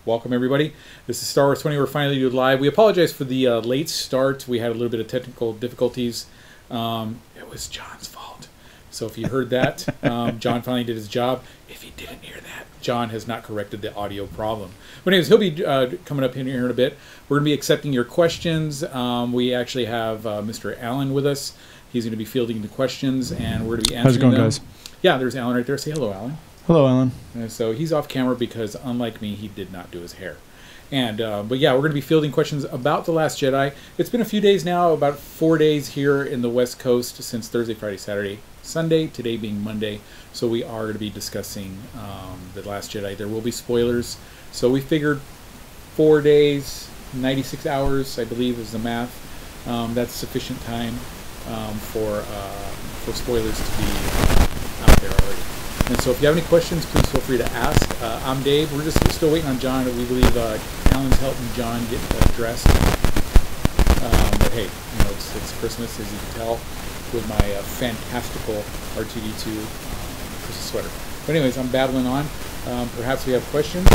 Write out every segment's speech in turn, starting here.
Welcome, everybody. This is Star Wars 20. We're finally doing live. We apologize for the late start. We had a little bit of technical difficulties. It was John's fault. So if you heard that, John finally did his job. If you didn't hear that, John has not corrected the audio problem. But anyways, he'll be coming up in here in a bit. We're going to be accepting your questions. We actually have Mr. Allen with us. He's going to be fielding the questions, and we're going to be answering How's it going, them. guys? Yeah, there's Allen right there. Say hello, Allen. Hello, Alan. And so he's off camera because, unlike me, he did not do his hair. And but yeah, we're going to be fielding questions about The Last Jedi. It's been a few days now, about 4 days here in the West Coast since Thursday, Friday, Saturday, Sunday, today being Monday. So we are going to be discussing The Last Jedi. There will be spoilers. So we figured 4 days, 96 hours, I believe is the math. That's sufficient time for spoilers to be out there already. And so if you have any questions, please feel free to ask. I'm Dave. We're just still waiting on John. We believe Alan's helping John get dressed. But hey, you know, it's Christmas, as you can tell, with my fantastical R2-D2 Christmas sweater. But anyways, I'm babbling on. Perhaps we have questions.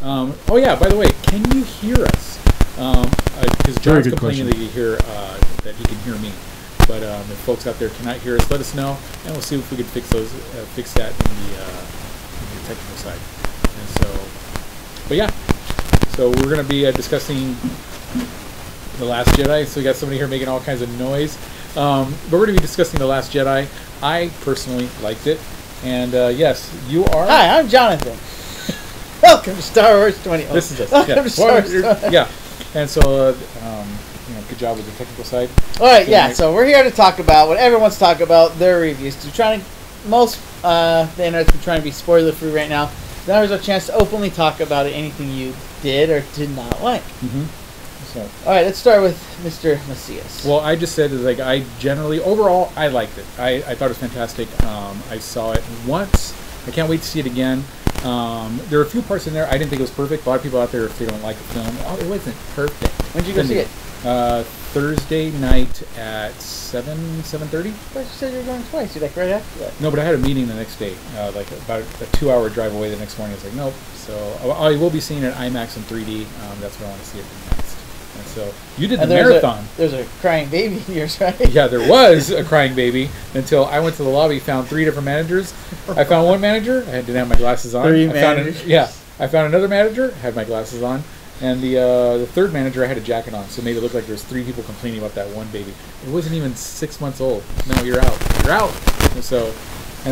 Oh yeah, by the way, can you hear us? Because John's complaining that that he can hear me. But if folks out there cannot hear us, let us know, and we'll see if we can fix that in the technical side. And so, but yeah, so we're going to be discussing The Last Jedi. So we got somebody here making all kinds of noise. But we're going to be discussing The Last Jedi. I personally liked it, and yes, you are. Hi, I'm Jonathan. Welcome to Star Wars 20. This is us. Welcome to Star Wars 20. Yeah, and so. Good job with the technical side. All right, yeah. So we're here to talk about what everyone's talking about, their reviews. The internet's been trying to be spoiler free right now. Now there's a chance to openly talk about it, anything you did or did not like. So, all right, let's start with Mr. Macias. Well, I just said like I generally, overall, I liked it. I thought it was fantastic. I saw it once. I can't wait to see it again. There are a few parts in there I didn't think it was perfect. A lot of people out there, if they don't like a film, oh, it wasn't perfect. When did you go see it? Thursday night at 7:30. But you said you were going twice. You're like right after that. No, but I had a meeting the next day, like about a 2-hour drive away the next morning. I was like, nope. So I will be seeing it IMAX in 3D. That's what I want to see it next. And so you did the marathon. There's a crying baby in yours, right? Yeah, there was a crying baby until I went to the lobby, found 3 different managers. I found one manager. I didn't have my glasses on. Three managers. I found another manager. Had my glasses on. And the third manager, I had a jacket on, so it made it look like there's 3 people complaining about that one baby. It wasn't even 6 months old. No, you're out. You're out. And so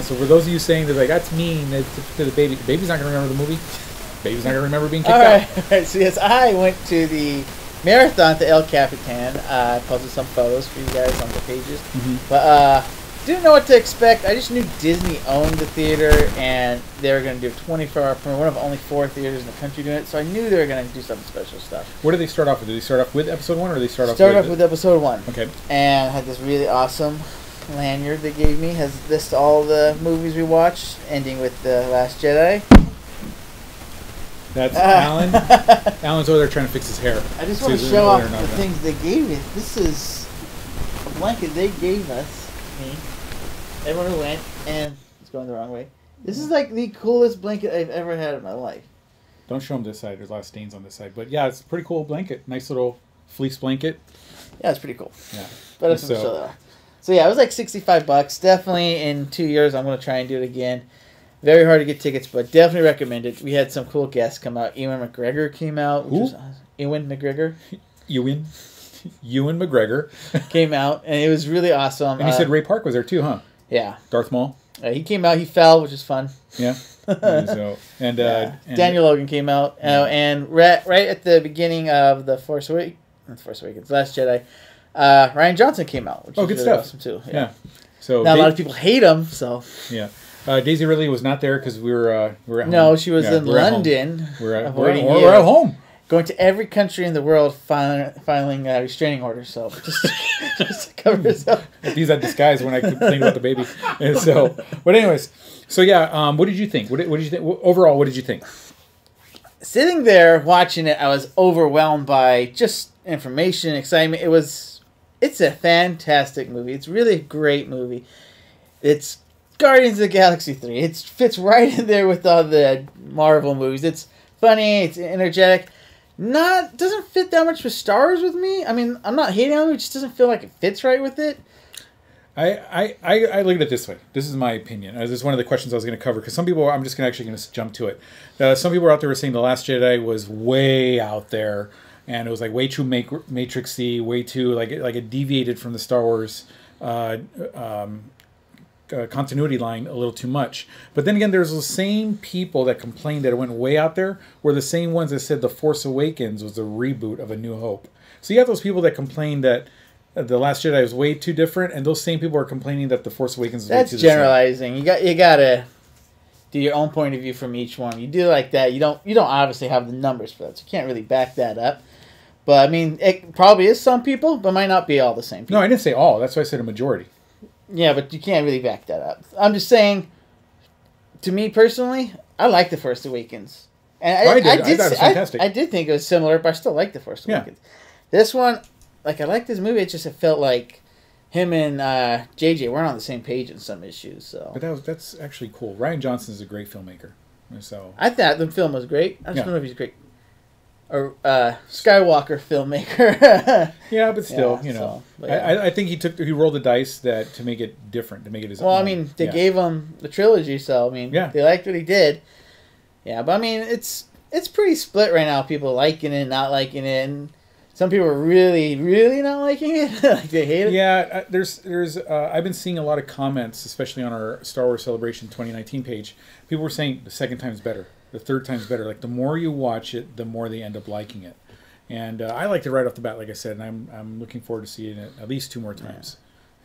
for those of you saying that, like, that's mean to the baby, the baby's not going to remember the movie. The baby's not going to remember being kicked out. All right. So yes, I went to the marathon at the El Capitan. I posted some photos for you guys on the pages. But didn't know what to expect. I just knew Disney owned the theater, and they were going to do a 24-hour premiere. One of only 4 theaters in the country doing it, so I knew they were going to do some special stuff. What did they start off with? Did they start off with Episode 1, or did they start off with Episode 1. Okay. And I had this really awesome lanyard they gave me. Has lists all the movies we watched, ending with The Last Jedi. That's Alan. Alan's over there trying to fix his hair. I just want to show off the things they gave me. This is a blanket they gave us. Me. Everyone who went, and it's going the wrong way. This is like the coolest blanket I've ever had in my life. Don't show them this side. There's a lot of stains on this side. But yeah, it's a pretty cool blanket. Nice little fleece blanket. Yeah, it's pretty cool. Yeah. But it's so yeah, it was like $65. Definitely in 2 years, I'm going to try and do it again. Very hard to get tickets, but definitely recommend it. We had some cool guests come out. Ewan McGregor came out. Ewan McGregor. Ewan McGregor came out, and it was really awesome. And you said Ray Park was there too, huh? Yeah. Darth Maul. He came out. He fell, which is fun. Yeah. And Daniel Logan came out, and right at the beginning of The Force Awakens, Last Jedi, Ryan Johnson came out, which is good really stuff. awesome too. Yeah. So now a lot of people hate him. So yeah. Daisy Ridley was not there because we were at home. No, she was in London. We're at home. Going to every country in the world, filing restraining orders. So just to cover yourself. These are disguised when I complain about the baby. And so, but anyways, so yeah, what did you think? What did you think overall? What did you think? Sitting there watching it, I was overwhelmed by just information, excitement. It's a fantastic movie. It's really a great movie. It's Guardians of the Galaxy 3. It fits right in there with all the Marvel movies. It's funny. It's energetic. Doesn't fit that much with Star Wars with me. I mean, I'm not hating on it. It just doesn't feel like it fits right with it. I look at it this way. This is my opinion. This is one of the questions I was going to cover because some people, I'm just going to jump to it. Some people out there were saying The Last Jedi was way out there, and it was like way too Matrixy, way too like it deviated from the Star Wars continuity line a little too much. But then again, there's the same people that complained that it went way out there were the same ones that said The Force Awakens was a reboot of A New Hope. So you have those people that complained that The Last Jedi is way too different, and those same people are complaining that The Force Awakens is way too different. That's generalizing. You gotta do your own point of view from each one. You do like that. You don't obviously have the numbers for that, so you can't really back that up. But I mean, it probably is some people, but might not be all the same people. No, I didn't say all. That's why I said a majority. Yeah, but you can't really back that up. I'm just saying, to me personally, I like The Force Awakens. And I thought it was fantastic. I did think it was similar, but I still like The Force Awakens. This one, like, I like this movie. It felt like him and JJ weren't on the same page in some issues. So, but that's actually cool. Rian Johnson is a great filmmaker. So I thought the film was great. I just don't know if he's great. Or Skywalker filmmaker. Yeah, but still, I think he rolled the dice to make it different, to make it his own. Well, I mean, they gave him the trilogy, so I mean, they liked what he did. Yeah, but I mean, it's pretty split right now. People liking it, not liking it, and some people are really, really not liking it. Like they hate it. Yeah, there's I've been seeing a lot of comments, especially on our Star Wars Celebration 2019 page. People were saying the second time's better. The third time's better. Like the more you watch it, the more they end up liking it. And I liked it right off the bat, like I said, and I'm looking forward to seeing it at least 2 more times.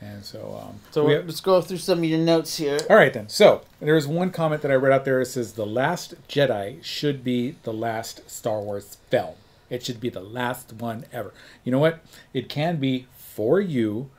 Yeah. And so let's go through some of your notes here. All right then. So there's one comment that I read out there. It says The Last Jedi should be the last Star Wars film. It should be the last one ever. You know what? It can be for you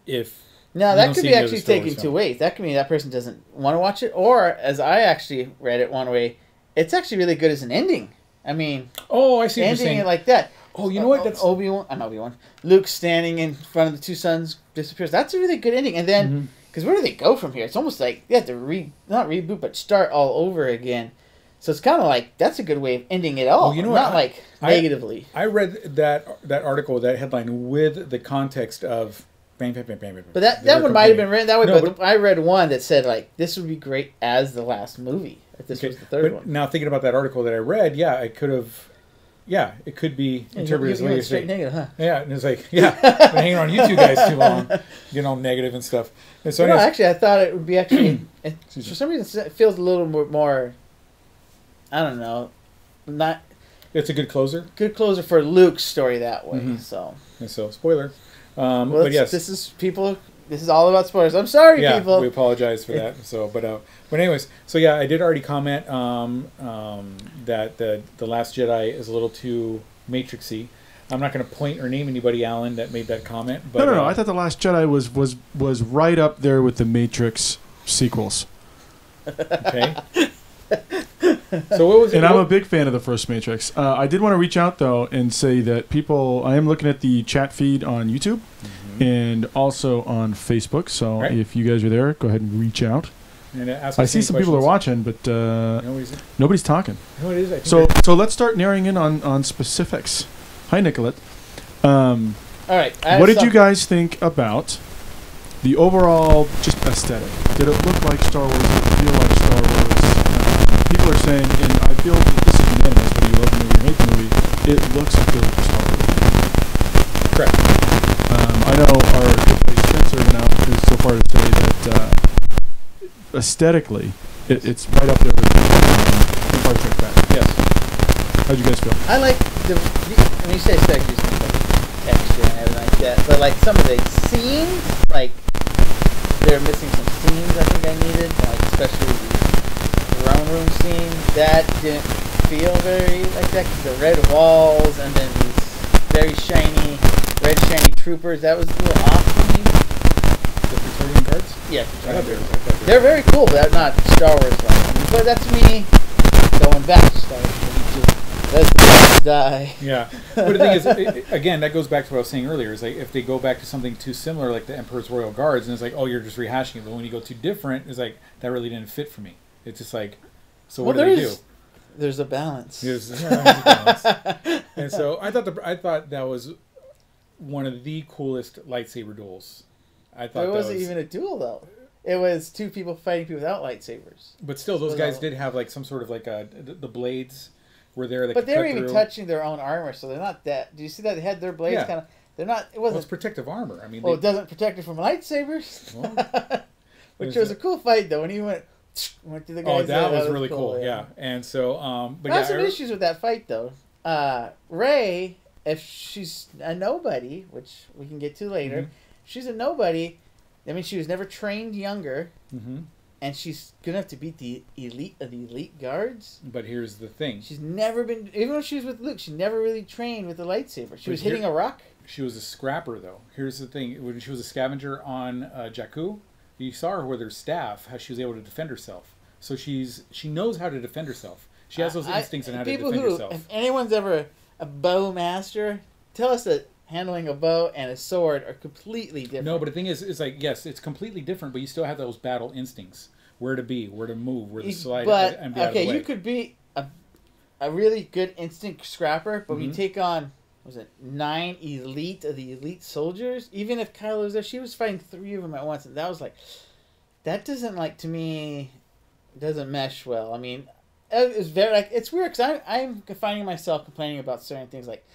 if. Now, that could be actually taken 2 ways. That could mean that person doesn't want to watch it, or as I actually read it one way, it's actually really good as an ending. I mean, I see what you're saying. Ending it like that. Oh, you know what? That's Obi-Wan. Luke standing in front of the 2 sons disappears. That's a really good ending. And then, because where do they go from here? It's almost like they have to not reboot, but start all over again. So it's kind of like that's a good way of ending it all. You know not like negatively. I read that article, that headline with the context of. Bang, bang, bang, bang, bang. But that one might have been written that way. But I read one that said like this would be great as the last movie. If this was the third one. Now thinking about that article that I read, it could have. Yeah, it could be interpreted as way straight negative, huh? Yeah, and it's like, been hanging around you 2 guys too long, getting all negative and stuff. And so, actually, I thought it would be for some reason, it feels a little more. I don't know, not. It's a good closer. Good closer for Luke's story that way. So. And so, spoiler. But yes, this is all about spoilers. I'm sorry, people. We apologize for that. So, but anyways, so I did already comment that the Last Jedi is a little too Matrixy. I'm not going to point or name anybody, Alan, that made that comment. But, no. I thought the Last Jedi was right up there with the Matrix sequels. Okay. So what was it? And I'm a big fan of the first Matrix. I did want to reach out though and say that I am looking at the chat feed on YouTube and also on Facebook. So if you guys are there, go ahead and reach out. And I see some people are watching, but nobody's talking. No, it is. So let's start narrowing in on specifics. Hi, Nicolette. All right. What did you guys think about the overall just aesthetic? Did it look like Star Wars? Did it feel like Star Wars? People are saying, and I feel that this is unanimous, whether you love the movie or hate the movie, it looks like a Star Wars. Correct. I know our Spencer went out so far to say that aesthetically, it's right up there with Empire Strikes Back. Yes. How'd you guys feel? I like when you say aesthetic, you just mean like texture and everything like that. But like some of the scenes, like they're missing some scenes I think I needed, like especially the throne room scene. That didn't feel very like that because the red walls and then these very shiny, red shiny troopers. That was a little off to me. The Praetorian Guards? Yeah, they're very cool, but not Star Wars like. But that's me going back to Star Wars. Let's die. Yeah, but the thing is, again, that goes back to what I was saying earlier. Is like if they go back to something too similar, like the Emperor's Royal Guards, and it's like, oh, you're just rehashing it. But when you go too different, it's like that really didn't fit for me. It's just like, so what do they do? There's a balance. There's a balance. And so I thought that was one of the coolest lightsaber duels. I thought It wasn't even a duel though. It was two people fighting people without lightsabers. But still, those guys did have like some sort of like the blades were there. But they were even touching their own armor, so they're not that. Do you see that they had their blades kind of? They're not. It wasn't. Well, it's protective armor. I mean, it doesn't protect it from lightsabers. Well, which was a cool fight though when he went to the guys. Oh, that was really cool. Yeah, and so but I have some issues with that fight though. Rey, if she's a nobody, which we can get to later, she's a nobody. I mean, she was never trained younger, and she's gonna have to beat the elite of the elite guards. But here's the thing: she's never been, even when she was with Luke, she never really trained with the lightsaber. She was hitting a rock. She was a scrapper, though. Here's the thing: when she was a scavenger on Jakku, you saw her with her staff, how she was able to defend herself. So she knows how to defend herself. She has those instincts on how to defend herself. If anyone's ever a bow master, tell us that handling a bow and a sword are completely different. No, but the thing is, it's like, yes, it's completely different, but you still have those battle instincts. Where to be, where to move, where to slide, and be out of the way. You could be a really good instinct scrapper, but when you take on, was it 9 elite of the elite soldiers? Even if Kylo was there, she was fighting 3 of them at once, and that was like, that doesn't, like, to me, doesn't mesh well. I mean, it's very, like, it's weird, because I'm finding myself complaining about certain things, like,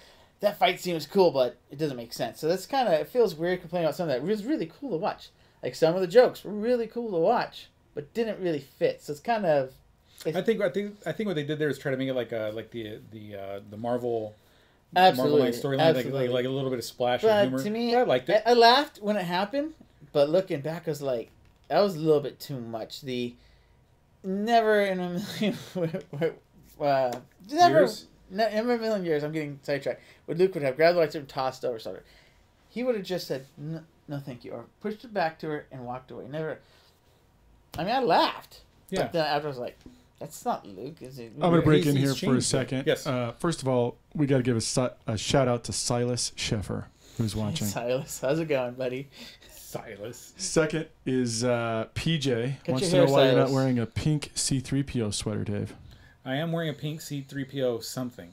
that fight scene was cool, but it doesn't make sense. So that's kind of, it feels weird complaining about something that was really cool to watch. Like, some of the jokes were really cool to watch, but didn't really fit. So it's kind of. I think what they did there is try to make it like the Marvel. Absolutely. Marvel storyline, like a little bit of splash of humor. To me, I liked it. I laughed when it happened, but looking back, I was like, that was a little bit too much. The never in a million years. In a million years, I'm getting sidetracked. Would Luke would have grabbed the lightsaber and tossed over something. He would have just said, no, thank you, or pushed it back to her and walked away. Never. I mean, I laughed. Yeah. But then after I was like, that's not Luke, is it? I'm going to break in here for a second. Yes. First of all, we got to give a shout out to Silas Sheffer, who's watching. Hey, Silas, how's it going, buddy? Silas. Second is PJ. Cut Wants to your know hair, why you're not Silas. wearing a pink C-3PO sweater, Dave. I am wearing a pink C-3PO something.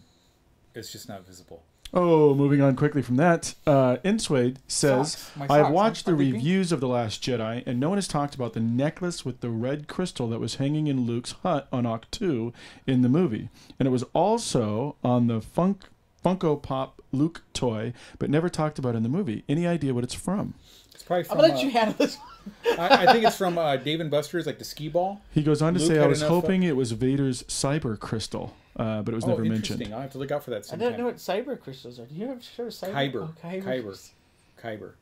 It's just not visible. Oh, moving on quickly from that, Inswade says, I've watched the reviews of The Last Jedi, and no one has talked about the necklace with the red crystal that was hanging in Luke's hut on Octu in the movie. And it was also on the Funko Pop Luke toy, but never talked about in the movie. Any idea what it's from? It's probably from, I'm going to let you handle this one. I think it's from Dave and Buster's, like the skee ball. He goes on to Luke say, I had was enough, hoping it was Vader's cyber crystal, but it was never mentioned. I'll have to look out for that I sometime. don't know what cyber crystals are. Do you ever show cyber? Kyber. Oh, Kyber.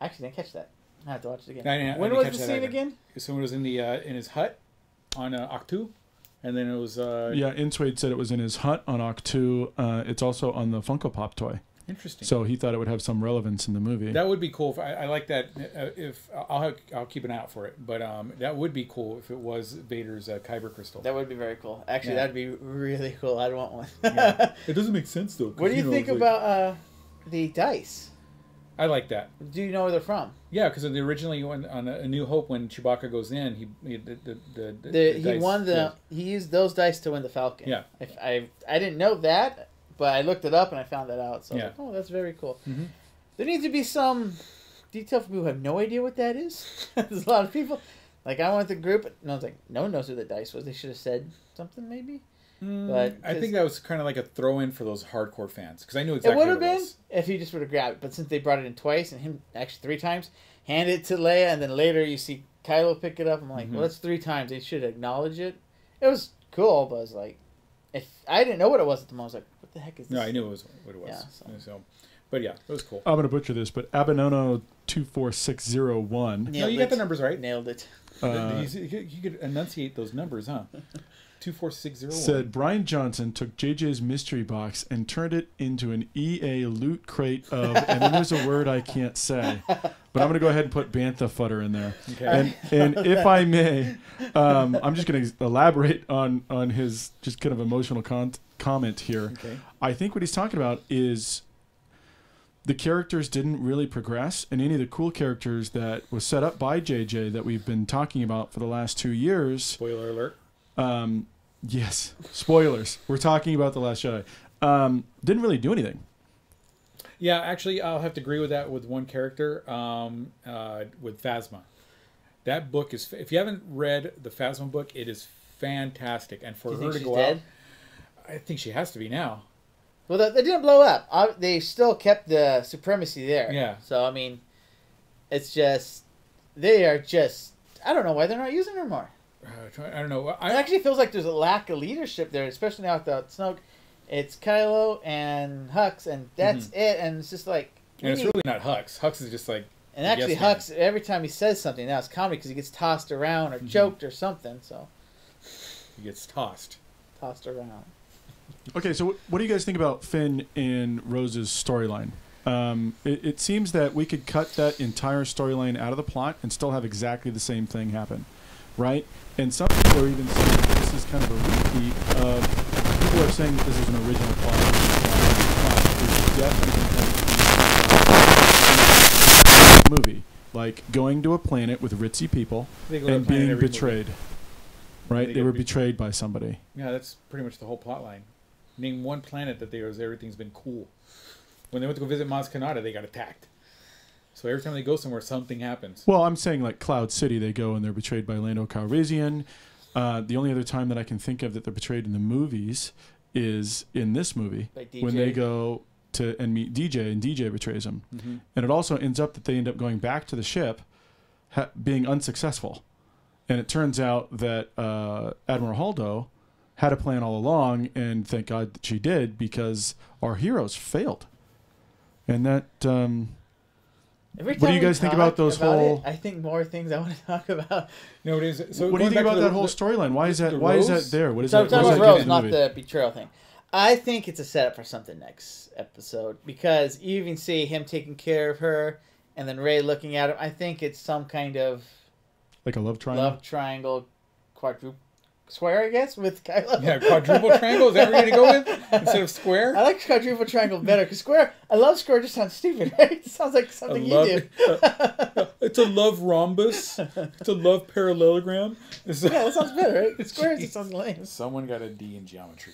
Actually, didn't catch that. I have to watch it again. I When didn't was catch the that scene either. again? So it was in the in his hut on Octu, and then it was Yeah, Inswade said it was in his hut on Octu. It's also on the Funko Pop toy. interesting. So he thought it would have some relevance in the movie. That would be cool. If I like that. If I'll keep an eye out for it. But that would be cool if it was Vader's Kyber crystal. That would be very cool. Actually, that'd be really cool. I'd want one. Yeah. It doesn't make sense though. What do you think about the dice? I like that. Do you know where they're from? Yeah, because originally on A New Hope, when Chewbacca goes in, he used those dice to win the Falcon. Yeah. I didn't know that, but I looked it up and I found that out. So I was Yeah. like, oh, that's very cool. Mm-hmm. There needs to be some detail for people who have no idea what that is. There's a lot of people. Like, I went to the group, and I was like, no one knows who the dice was. They should have said something, maybe. But I think that was kind of like a throw-in for those hardcore fans, because I knew exactly it would have what it been was. if he just would have grabbed it. But since they brought it in twice, and him actually 3 times, hand it to Leia, and then later you see Kylo pick it up. I'm like, well, that's 3 times. They should acknowledge it. It was cool, but I was like, if I didn't know what it was at the moment, I was like, what the heck is this? No, I knew it was what it was. Yeah, So, but yeah, it was cool. I'm going to butcher this, but Abinono 24601. No, you got the numbers right. Nailed it. You could enunciate those numbers, huh? 24601. Said Brian Johnson took JJ's mystery box and turned it into an EA loot crate of, and then there's a word I can't say, but I'm going to go ahead and put Bantha Fudder in there. Okay. And if I may, I'm just going to elaborate on his just kind of emotional comment here. Okay. I think what he's talking about is the characters didn't really progress, and any of the cool characters that was set up by JJ that we've been talking about for the last 2 years. Spoiler alert. Yes, spoilers. We're talking about The Last Jedi. Didn't really do anything. Yeah, actually, I'll have to agree with that with one character, with Phasma. That book is, if you haven't read the Phasma book, it is fantastic. And for her to go out, I think she has to be now. Well, they didn't blow up. They still kept the supremacy there. Yeah. So, I mean, it's just, they are just, I don't know why they're not using her more. I don't know. It actually feels like there's a lack of leadership there, especially now without Snoke. It's Kylo and Hux, and that's it. And it's just like... And it's really not Hux. Hux is just like... And actually, Hux, every time he says something, now it's comedy because he gets tossed around or choked or something, so... He gets tossed. Tossed around. Okay, so what do you guys think about Finn and Rose's storyline? It seems that we could cut that entire storyline out of the plot and still have exactly the same thing happen, right? And some people are even saying that this is kind of a repeat of... People are saying that this is an original plot. It's definitely movie. Like going to a planet with ritzy people and being betrayed. Right? They were betrayed by somebody. Yeah, that's pretty much the whole plot line. Name one planet that everything's been cool. When they went to go visit Maz Kanata, they got attacked. So every time they go somewhere, something happens. Well, I'm saying like Cloud City, they go and they're betrayed by Lando Calrissian. The only other time that I can think of that they're betrayed in the movies is in this movie when they go to and meet DJ, and DJ betrays them. Mm-hmm. And it also ends up that they end up going back to the ship, being unsuccessful. And it turns out that Admiral Holdo had a plan all along, and thank God that she did, because our heroes failed. And that... what do you guys think about those whole... I think more things I want to talk about. No, it is. So what do you think about that whole storyline? Why is that there? What is that? So talking about Rose, not the betrayal thing. I think it's a setup for something next episode, because you even see him taking care of her, and then Rey looking at him. I think it's some kind of... Like a love triangle? Love triangle, quadruple... Square, I guess, with Kylo. Yeah, quadruple triangle. Is that what you're going to go with instead of square? I like quadruple triangle better because square. I love square. Just sounds stupid, right? It sounds like something you do. It's a love rhombus. It's a love parallelogram. Yeah, that sounds better, right? Squares. It sounds lame. Someone got a D in geometry.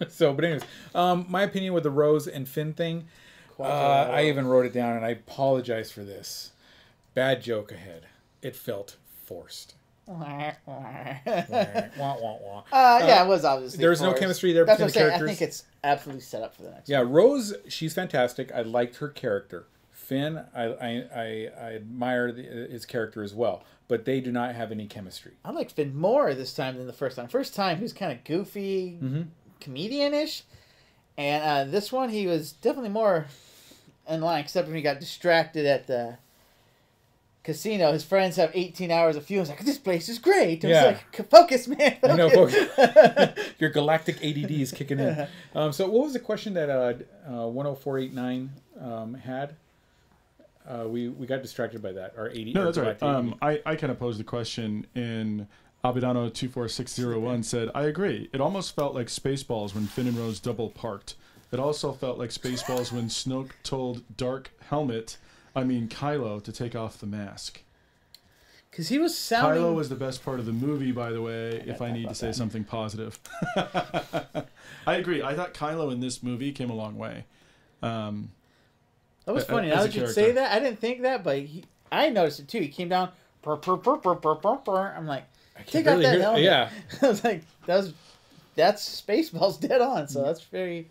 So, but anyways, my opinion with the Rose and Finn thing. I even wrote it down, and I apologize for this. Bad joke ahead. It felt forced. Yeah, it was obviously. There's no chemistry there between the characters. I think it's absolutely set up for the next. Yeah, one. Rose, she's fantastic. I liked her character. Finn, I admire his character as well, but they do not have any chemistry. I like Finn more this time than the first time. First time he was kind of goofy, comedian-ish, and this one he was definitely more in line. Except when he got distracted at the casino. His friends have 18 hours of fuel. He's like, this place is great. I was like, focus, man. Focus. I know, focus. Your galactic ADD is kicking in. So what was the question that 10489 had? We got distracted by that. Our 80. No, that's right. I kind of posed the question, and Abidano 24601 said, I agree. It almost felt like Spaceballs when Finn and Rose double parked. It also felt like Spaceballs when Snoke told Kylo to take off the mask. Because he was sounding... Kylo was the best part of the movie, by the way, if I need to say something positive. I agree. I thought Kylo in this movie came a long way. That was funny. Now that you say that, I didn't think that, but I noticed it too. He came down, I'm like, take out that helmet. Yeah. I was like, that's Spaceballs dead on, so that's very...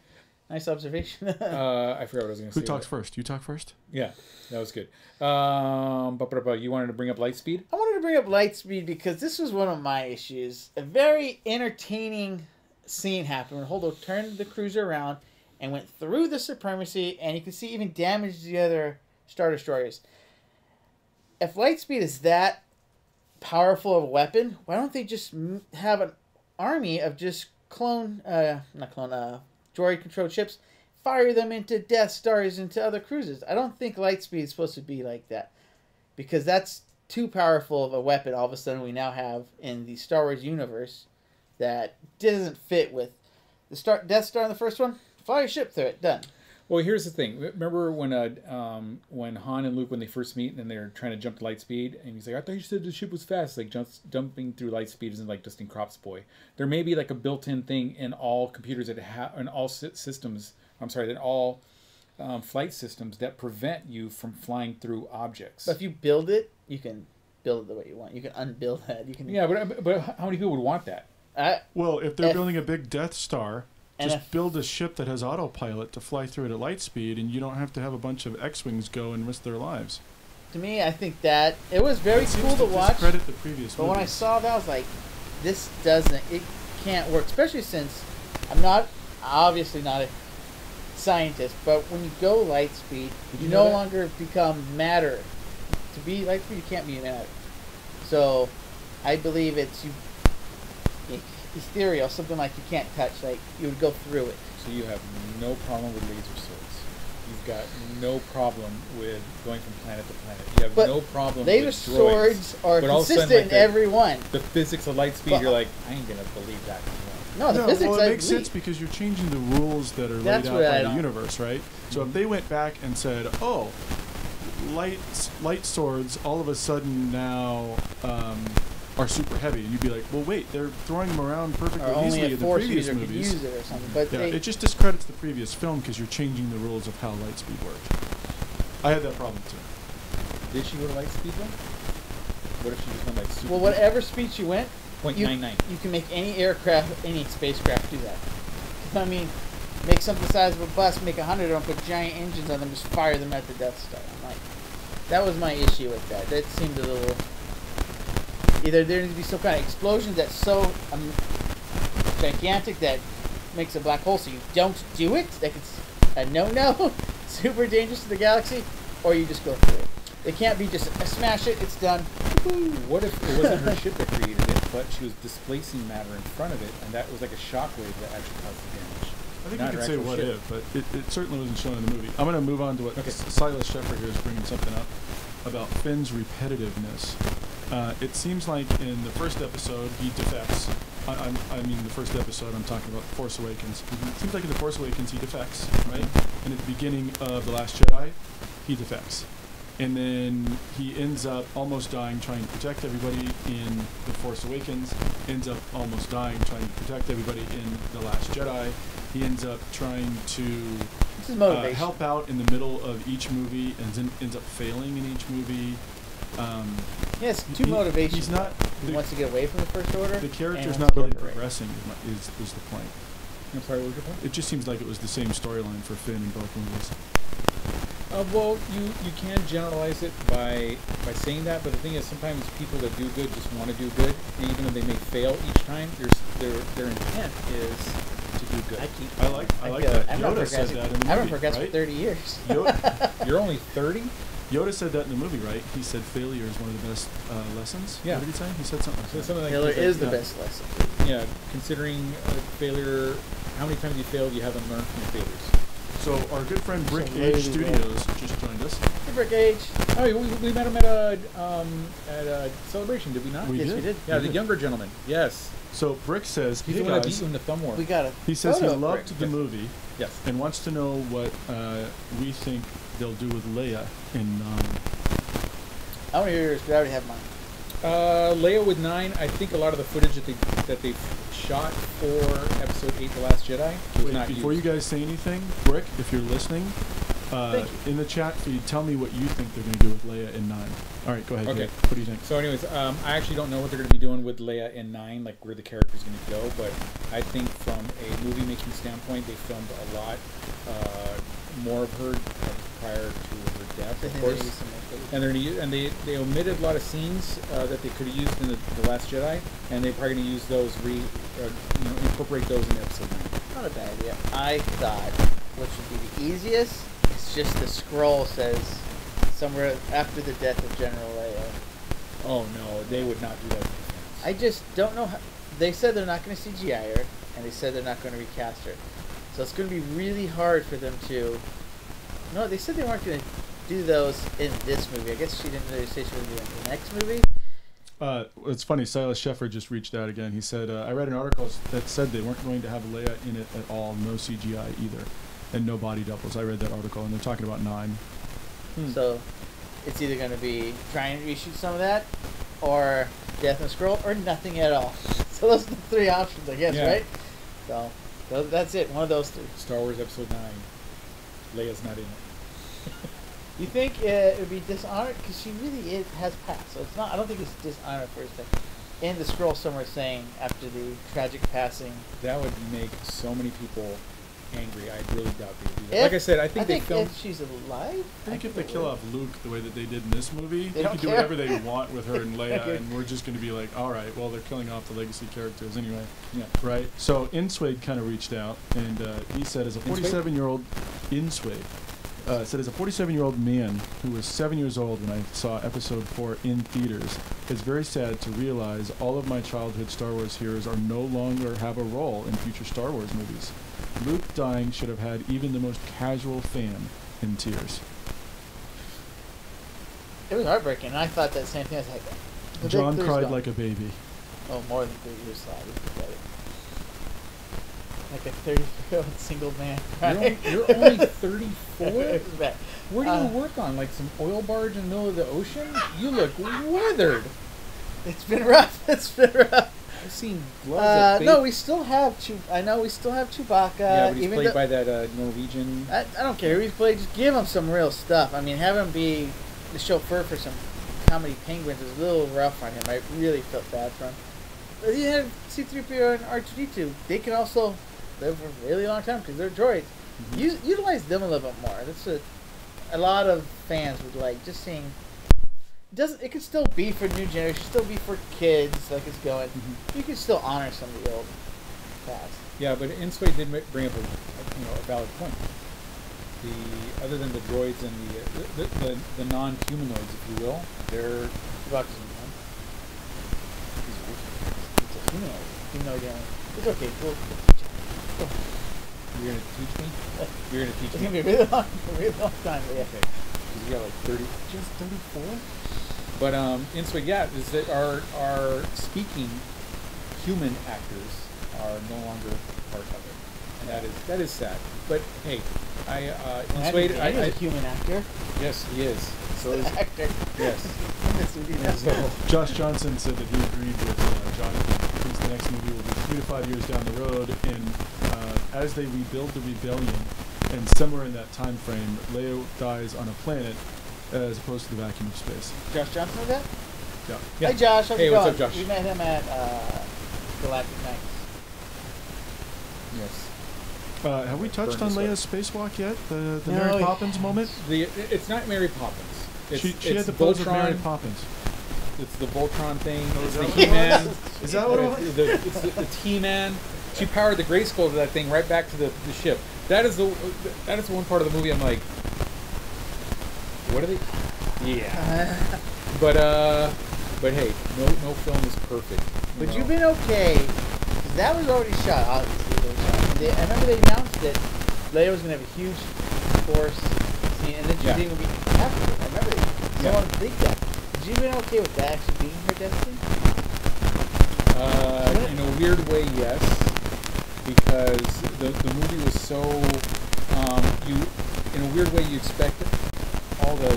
Nice observation. I forgot what I was going to say. Who talks first? You talk first? Yeah, that was good. You wanted to bring up Lightspeed? I wanted to bring up Lightspeed because this was one of my issues. A very entertaining scene happened when Holdo turned the cruiser around and went through the supremacy, and you can see even damage the other Star Destroyers. If Lightspeed is that powerful of a weapon, why don't they just have an army of just droid-controlled ships, fire them into Death Stars, into other cruisers? I don't think Lightspeed is supposed to be like that. Because that's too powerful of a weapon all of a sudden we now have in the Star Wars universe that doesn't fit with the Death Star in the first one. Fire a ship through it. Done. Well, here's the thing. Remember when Han and Luke, when they first meet and they're trying to jump to light speed, and he's like, "I thought you said the ship was fast." Like jumping through light speed isn't like Dustin Crop's boy. There may be like a built-in thing in all computers that in all systems. I'm sorry, in all flight systems that prevent you from flying through objects. But if you build it, you can build it the way you want. You can unbuild that. You can. Yeah, but how many people would want that? Well, if they're building a big Death Star, and just build a ship that has autopilot to fly through it at light speed, and you don't have to have a bunch of X-wings go and risk their lives. To me, I think that it was very cool to watch. Discredit the previous but movies. when I saw that, I was like, this doesn't. It can't work, especially since I'm obviously not a scientist. But when you go light speed, you no longer become matter. To be light speed, you can't be matter. So, I believe it's ethereal, something like you can't touch, like you would go through it. So you have no problem with laser swords. You've got no problem with going from planet to planet. You have no problem laser with swords are but consistent like in every one. The physics of light speed, you're like, I ain't gonna believe that. No, the physics. Well, it makes sense because you're changing the rules that are laid out by the universe, right? So if they went back and said, "Oh, light swords all of a sudden now are super heavy," and you'd be like, "Well, wait, they're throwing them around perfectly easily in the previous movies." Could use it or something, but it just discredits the previous film because you're changing the rules of how light speed worked. I had that problem too. Did she go to light speed though? What if she just went like super? Well, whatever speed she went, 0.99. You can make any aircraft, any spacecraft do that. I mean, make something the size of a bus, make 100 of them, put giant engines on them, just fire them at the Death Star. I'm like, that was my issue with that. That seemed a little. Either there needs to be some kind of explosion that's so gigantic that makes a black hole, so you don't do it. Like it's a no-no, super dangerous to the galaxy, or you just go through it. It can't be just smash it, it's done. Woo-hoo. What if it wasn't her ship that created it, but she was displacing matter in front of it, and that was like a shockwave that actually caused the damage? I think you could say what if, but it certainly wasn't shown in the movie. I'm going to move on to what Silas Shepard here is bringing something up about Finn's repetitiveness. It seems like in the first episode he defects. I mean the first episode I'm talking about, Force Awakens. It seems like in the Force Awakens he defects, right? And at the beginning of The Last Jedi, he defects. And then he ends up almost dying trying to protect everybody in The Force Awakens, ends up almost dying trying to protect everybody in The Last Jedi. He ends up trying to help out in the middle of each movie and ends up failing in each movie. He has two motivations. He wants to get away from the First Order. The character's not really progressing is the point. I'm sorry, what was your point? It just seems like it was the same storyline for Finn in both movies. Well, you can generalize it by saying that, but the thing is, sometimes people that do good just want to do good, and even though they may fail each time, their intent is to do good. I like that. Yoda said that in the movie. I haven't progressed for 30 years. You're only 30? Yoda said that in the movie, right? He said failure is one of the best lessons. Yeah. What did he say? He said something like that. Failure is the best lesson. Yeah, considering failure, how many times you failed, you haven't learned from your failures. So our good friend Brick Age Studios just joined us. Hey, Brick Age. Oh, we met him at a celebration, did we not? We did. Yeah, the younger gentleman. Yes. So Brick says, he's the one that beat you in the thumb war. He says he loved the movie. Yes. And wants to know what we think they'll do with Leia in 9. I want to hear yours, but I already have mine. Leia with 9, I think a lot of the footage that they shot for Episode 8, The Last Jedi, was not before used. you guys say anything, Brick, if you're listening, in the chat feed, tell me what you think they're going to do with Leia in 9. All right, go ahead. Okay. What do you think? So anyways, I actually don't know what they're going to be doing with Leia in 9, like where the character's going to go, but I think from a movie-making standpoint, they filmed a lot more of her prior to her death, of course. And they omitted a lot of scenes that they could have used in the Last Jedi, and they're probably going to use those, incorporate those in Episode 9. Not a bad idea. I thought what should be the easiest is just the scroll says somewhere after the death of General Leia. Oh no, they would not do that. I just don't know how. They said they're not going to CGI her, and they said they're not going to recast her. So it's going to be really hard for them to. No, they said they weren't going to do those in this movie. I guess she didn't really say she was going to do it in the next movie. It's funny, Silas Shepard just reached out again. He said, I read an article that said they weren't going to have Leia in it at all, no CGI either. and no body doubles. I read that article, and they're talking about 9. So it's either going to be trying to reshoot some of that, or Death and Scroll, or nothing at all. So those are the 3 options, I guess, Yeah. right? So that's it. One of those 3. Star Wars Episode 9. Leia's not in it. You think it would be Dishonored? Because she really has passed. So it's not. I don't think it's Dishonored for a second. In the scroll somewhere saying after the tragic passing. That would make so many people angry. I really doubt they would do that. Like I said, I think they filmed. If she's alive, I think if they kill off Luke the way that they did in this movie, they don't can do care. whatever they want with her and Leia, and we're just going to be like, all right, well, they're killing off the legacy characters anyway. Yeah. Right? So Inswade kind of reached out, and he said, as a 47-year-old said, as a 47-year-old man who was 7 years old when I saw Episode 4 in theaters, it's very sad to realize all of my childhood Star Wars heroes are no longer have a role in future Star Wars movies. Luke dying should have had even the most casual fan in tears. It was heartbreaking. And I thought that same thing. I was like, the John big three's cried gone. like a baby. Oh, more than 3 years later. Like a 30-year-old single man. You're only 34? It was bad. Where do you work on? Like some oil barge in the middle of the ocean? You look weathered. It's been rough. It's been rough. I've seen gloves. No, we still have I know we still have Chewbacca. Yeah, but he's even played by that Norwegian. I don't care who he's played. Just give him some real stuff. I mean, have him be the chauffeur for some comedy penguins was a little rough on him. I really felt bad for him. But you have C-3PO and R2-D2. They can also live for a really long time because they're droids. Mm-hmm. Utilize them a little bit more. That's a lot of fans would like just seeing. It could still be for new generation, still be for kids, like it's going. Mm-hmm. You can still honor some of the old past. Yeah, but Insway did bring up a valid point. Other than the droids and the non-humanoids, if you will, they're Chewbacca's a humanoid. Humanoid, yeah. It's okay. We'll teach you. You're gonna teach me. You're gonna teach It's me. gonna be a really long time. But yeah. Okay. Because you got like 30, just 34. But Insway, yeah, is that our speaking human actors are no longer part of it, and that is sad. But hey, Insway, He's a human actor. yes, he is. So is Actor. yes. So, Josh Johnson said that he agreed with Jonathan. He thinks the next movie will be 3 to 5 years down the road, and as they rebuild the rebellion, and somewhere in that time frame, Leia dies on a planet as opposed to the vacuum of space. Josh Johnson was that? Yeah. Yeah. Hey Josh, how's Hey, it what's going? up, Josh? We met him at Galactic Nights. Yes. Have we touched on Burn Leia's spacewalk yet? The No, Mary we Poppins moment? It's not Mary Poppins. She had it's the pose of Mary Voltron. Poppins. It's the Voltron thing. It's the that what it He-Man. Is that what it was? It's He-Man. She powered the Grayskull to that thing right back to the ship. That is the one part of the movie I'm like, what are they? Yeah. But hey, no film is perfect. But know? you've been okay. 'Cause that was already shot, obviously. It was shot. And I remember they announced that Leia was going to have a huge force scene, and then she Yeah. didn't even be after it. I remember someone big that. But you've been okay with that actually being her destiny? In a weird way, yes, because the movie was so in a weird way you expect all the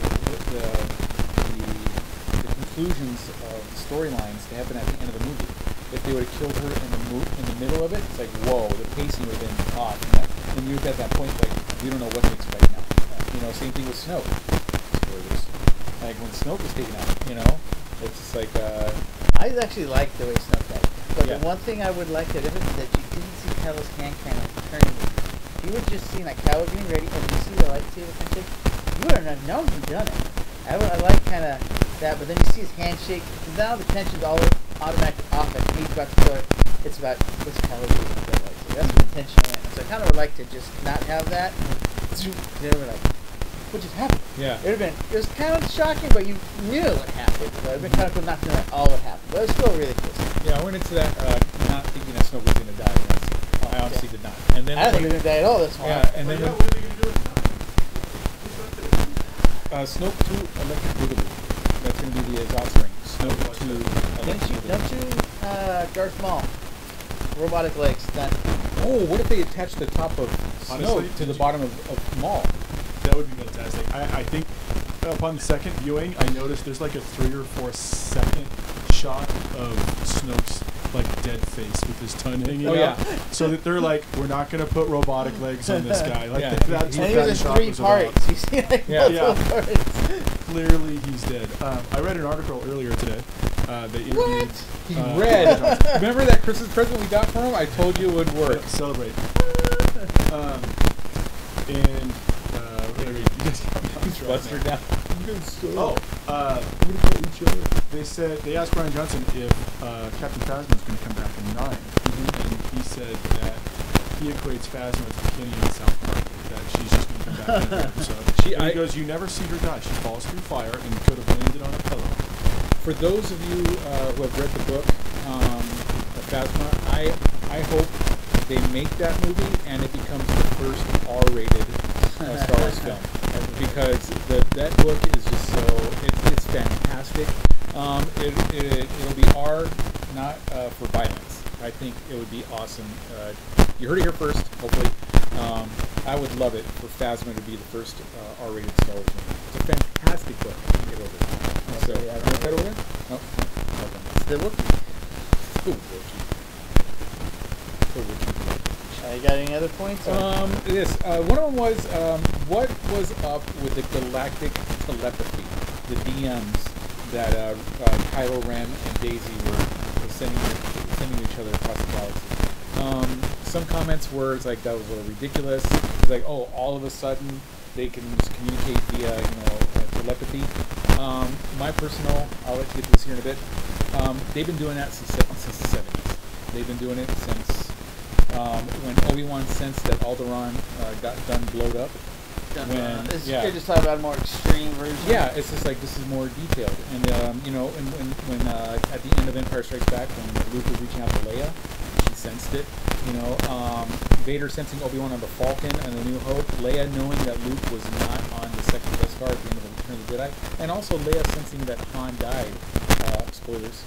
conclusions of storylines to happen at the end of the movie. If they would have killed her in the middle of it, it's like whoa, the pacing would have been off, and you're at that point like we don't know what to expect now. Same thing with Snoke. Spoilers. Like when Snoke was taken out, it's just like. I actually liked the way Snoke died. But Yeah. the one thing I would like to difference is that you didn't see Kylo's hand kind of turning. You would just see like Kylo getting ready, and you see the lightsaber kind of shake. You would have known he done it. I like kind of that, but then you see his handshake. Now the tension's all automatically off, and he's about to kill it. It's about what's Kylo doing with that lightsaber. That's where the tension went. So I kind of would like to just not have that. They were like, what just happened? Yeah. It was kind of shocking, but you knew what happened. It would have been kind of cool not to know all what happened. But it was still really cool. Yeah, I went into that not thinking that Snoke was going to die. I honestly did not. And then I don't think he was going to die at all this one. yeah, and then what when, are they going to do with Snoke to Electric Boogaloo. That's going to be the offspring. Snoke to Don't Electric you, Boogaloo. Darth Maul? robotic legs done. Oh, what if they attach the top of Honestly, Snoke to the bottom of Maul? That would be fantastic. I think upon the second viewing, I noticed there's like a 3 or 4 second shot of Snoke's like dead face with his tongue hanging out. So that they're like, we're not gonna put robotic legs on this guy. Like that's and what he that was in shot 3 was parts. about. You see, like multiple parts. Clearly, he's dead. I read an article earlier today. They interviewed. He read. Remember that Christmas present we got for him? I told you it would work. Celebrate. And whatever. You just got me on track Buster now. down. They said they asked Ryan Johnson if Captain Phasma is going to come back in 9, and he said that he equates Phasma to Kenny in South Park. That she's just going to come back in every episode. He goes, "You never see her die. She falls through fire and could have landed on a pillow." For those of you who have read the book, Phasma, I hope they make that movie and it becomes the first R-rated Star Wars film, because that book is just so it's fantastic. It'll be R, not for violence. I think it would be awesome. You heard it here first, hopefully. I would love it for Phasma to be the first R-rated Star Wars movie. It's a fantastic book. Get over it. So, you want that over there? No. It's the Wookiee. You got any other points? Yes. One of them was what was up with the galactic telepathy, the DMs that Kylo Ren and Daisy were sending each other across the galaxy. Some comments were like that was a little ridiculous. It's like, oh, all of a sudden they can just communicate via telepathy. My personal, I'll let you get to this here in a bit. They've been doing that since the 70s. They've been doing it since when Obi-Wan sensed that Alderaan got done blowed up. It's good to talk about a more extreme version. Yeah, it's just like this is more detailed. And when at the end of Empire Strikes Back, when Luke was reaching out to Leia, she sensed it. Vader sensing Obi-Wan on the Falcon and the New Hope. Leia knowing that Luke was not on the second Death Star at the end of Return of the Jedi, and also Leia sensing that Han died. Spoilers.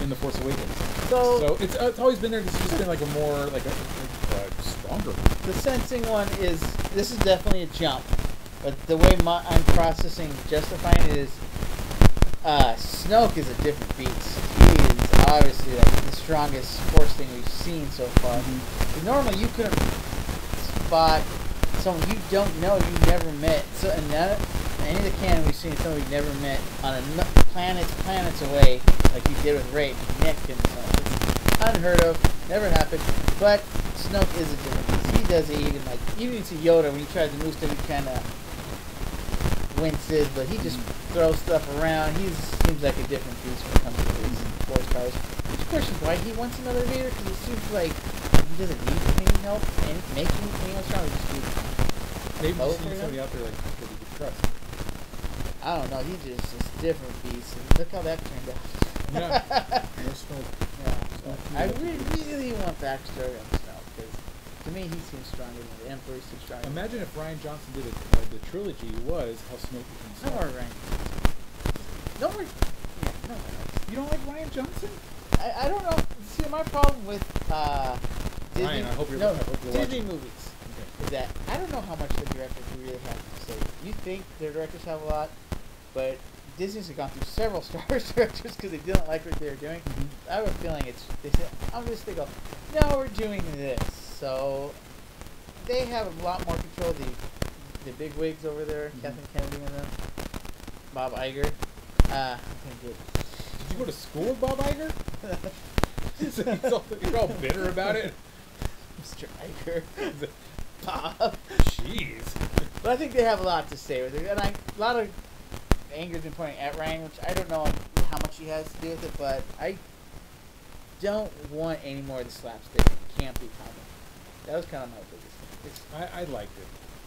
In The Force Awakens. So it's always been there. It's just been like a more like a stronger one. The sensing one is definitely a jump, but the way I'm processing justifying it is Snoke is a different beast. He is obviously like the strongest Force thing we've seen so far. Mm-hmm. Normally you couldn't spot someone you don't know, you never met. So and any of the canon we've seen someone we've never met on planets away, like you did with Rey, Nick, and it's unheard of, never happened. But Snoke is a different beast. He does it even you see Yoda when he tries to move stuff, he kind of winces, but he just throws stuff around. He seems like a different beast when it comes to his Force powers. Which questions why he wants another Vader, because it seems like he doesn't need any help and making anyone strong. Maybe he's seeing somebody out there like that he could trust. I don't know. He's just this different beast. And look how that turned out. Yeah. No Snoke. Yeah. I really want backstory on Snoke, because to me he seems stronger than the Emperor. He seems stronger. Imagine if Ryan Johnson did the trilogy was how Snoke became No Snoke. more Ryan. No more. Yeah, no more. You don't like Ryan Johnson? I don't know. See, my problem with Disney, Ryan, I hope you're Disney watching. movies is that I don't know how much the directors really have to say. You think their directors have a lot, but Disney's gone through several Star Wars directors because they didn't like what they were doing. Mm-hmm. I have a feeling they said, they go, no, we're doing this. So they have a lot more control. The big wigs over there, Kathleen Kennedy and them, Bob Iger. Did you go to school with Bob Iger? You're all bitter about it? Mr. Iger. Bob. Jeez. But I think they have a lot to say with it. And a lot of anger's been pointing at Ryan, which I don't know how much he has to do with it, but I don't want any more of the slapstick campy comedy. That was kind of my biggest thing. I liked it.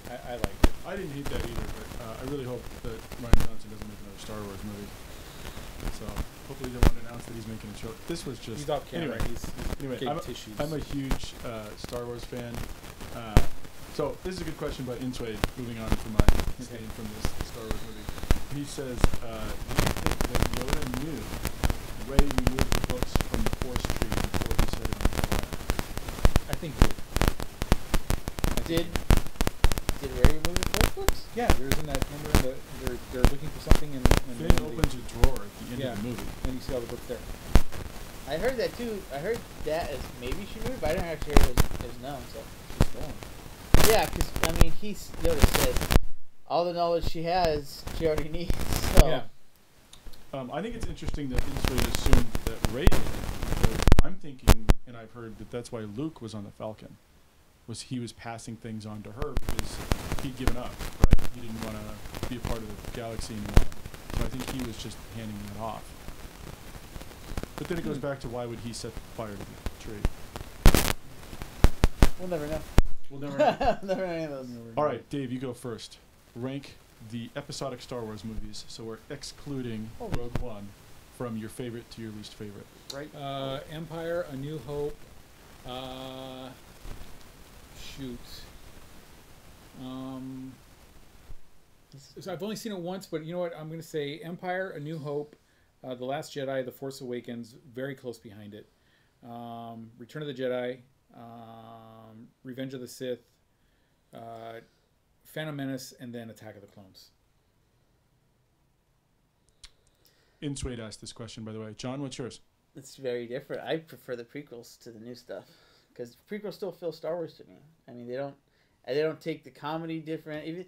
I liked it. I didn't hate that either, but I really hope that Ryan Johnson doesn't make another Star Wars movie. So hopefully they won't announce that he's making a show. This was just he's off camera. Anyway, I'm a huge Star Wars fan. So this is a good question by Inswade. Moving on from my staying from this Star Wars movie, he says, "Do you think that Yoda knew Rey removed the books from the Force tree before he set it on think. Did Ray remove the Force books? Yeah, there's in that. Remember, they're looking for something in Finn opens a drawer at the end of the movie. and you see all the books there. I heard that too. I heard that as maybe she moved, but I didn't actually hear it was known. So She's gone. yeah, because I mean, Yoda said all the knowledge she has, she already needs. So Yeah. I think it's interesting that Inslee assumed that Rey did it, because I'm thinking, and I've heard that that's why Luke was on the Falcon, was he was passing things on to her because he'd given up, right? He didn't want to be a part of the galaxy anymore. So I think he was just handing that off. But then it goes back to why would he set fire to the tree? we'll never know. We'll never know. Never know any of those. All right, Dave, you go first. Rank the episodic Star Wars movies. So we're excluding Rogue One from your favorite to your least favorite. Right. Empire, A New Hope. Shoot. So I've only seen it once, but you know what? I'm going to say Empire, A New Hope, The Last Jedi, The Force Awakens, very close behind it. Return of the Jedi, Revenge of the Sith, Phantom Menace, and then Attack of the Clones. Inswade asked this question, by the way. John, what's yours? It's very different. I prefer the prequels to the new stuff because prequels still feel Star Wars to me. I mean, they don't take the comedy different.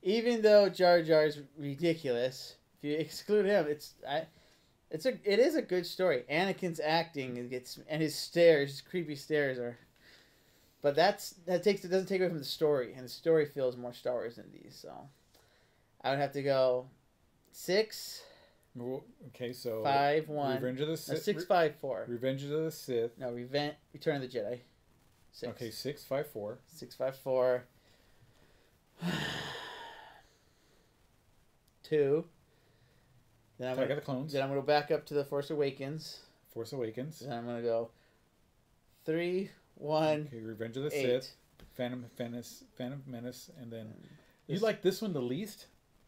Even though Jar Jar's ridiculous, if you exclude him, it is a good story. Anakin's acting and his stares, his creepy stares are. But it doesn't take away from the story, and the story feels more Star Wars than these. So, I would have to go 6. Okay, so 5, 1. Revenge of the Sith. 6, 5, 4. Revenge of the Sith. No, Return of the Jedi. 6. Okay, 6, 5, 4. 6, 5, 4. 2. Then Attack of the Clones. Then I'm going to go back up to The Force Awakens. Force Awakens. Then I'm going to go 3, 1. Okay, Revenge of the 8. Sith. Phantom Menace, and then you like this one the least?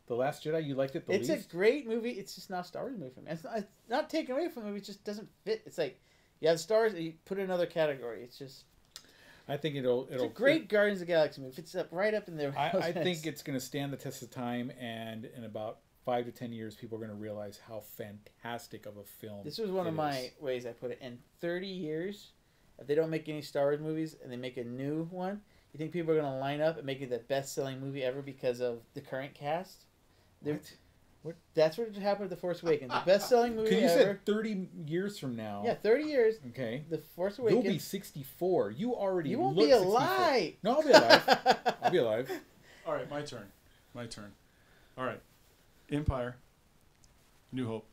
The Last Jedi, you liked it the least? It's a great movie. It's just not a Star Wars movie for me. It's not taken away from the movie. It just doesn't fit. It's like you have Star Wars, you put it in another category. It's just. I think it's a great Guardians of the Galaxy movie. It's right up in there. I think it's going to stand the test of time, and in about 5 to 10 years, people are going to realize how fantastic of a film. This was one of my ways I put it. In 30 years, if they don't make any Star Wars movies and they make a new one, you think people are going to line up and make it the best-selling movie ever because of the current cast? What? That's what happened with The Force Awakens. The best-selling movie Because you ever. said 30 years from now. Yeah, 30 years. Okay. The Force Awakens. You'll be 64. You already You won't look be alive. 64. No, I'll be alive. I'll be alive. All right, my turn. All right. Empire, New Hope,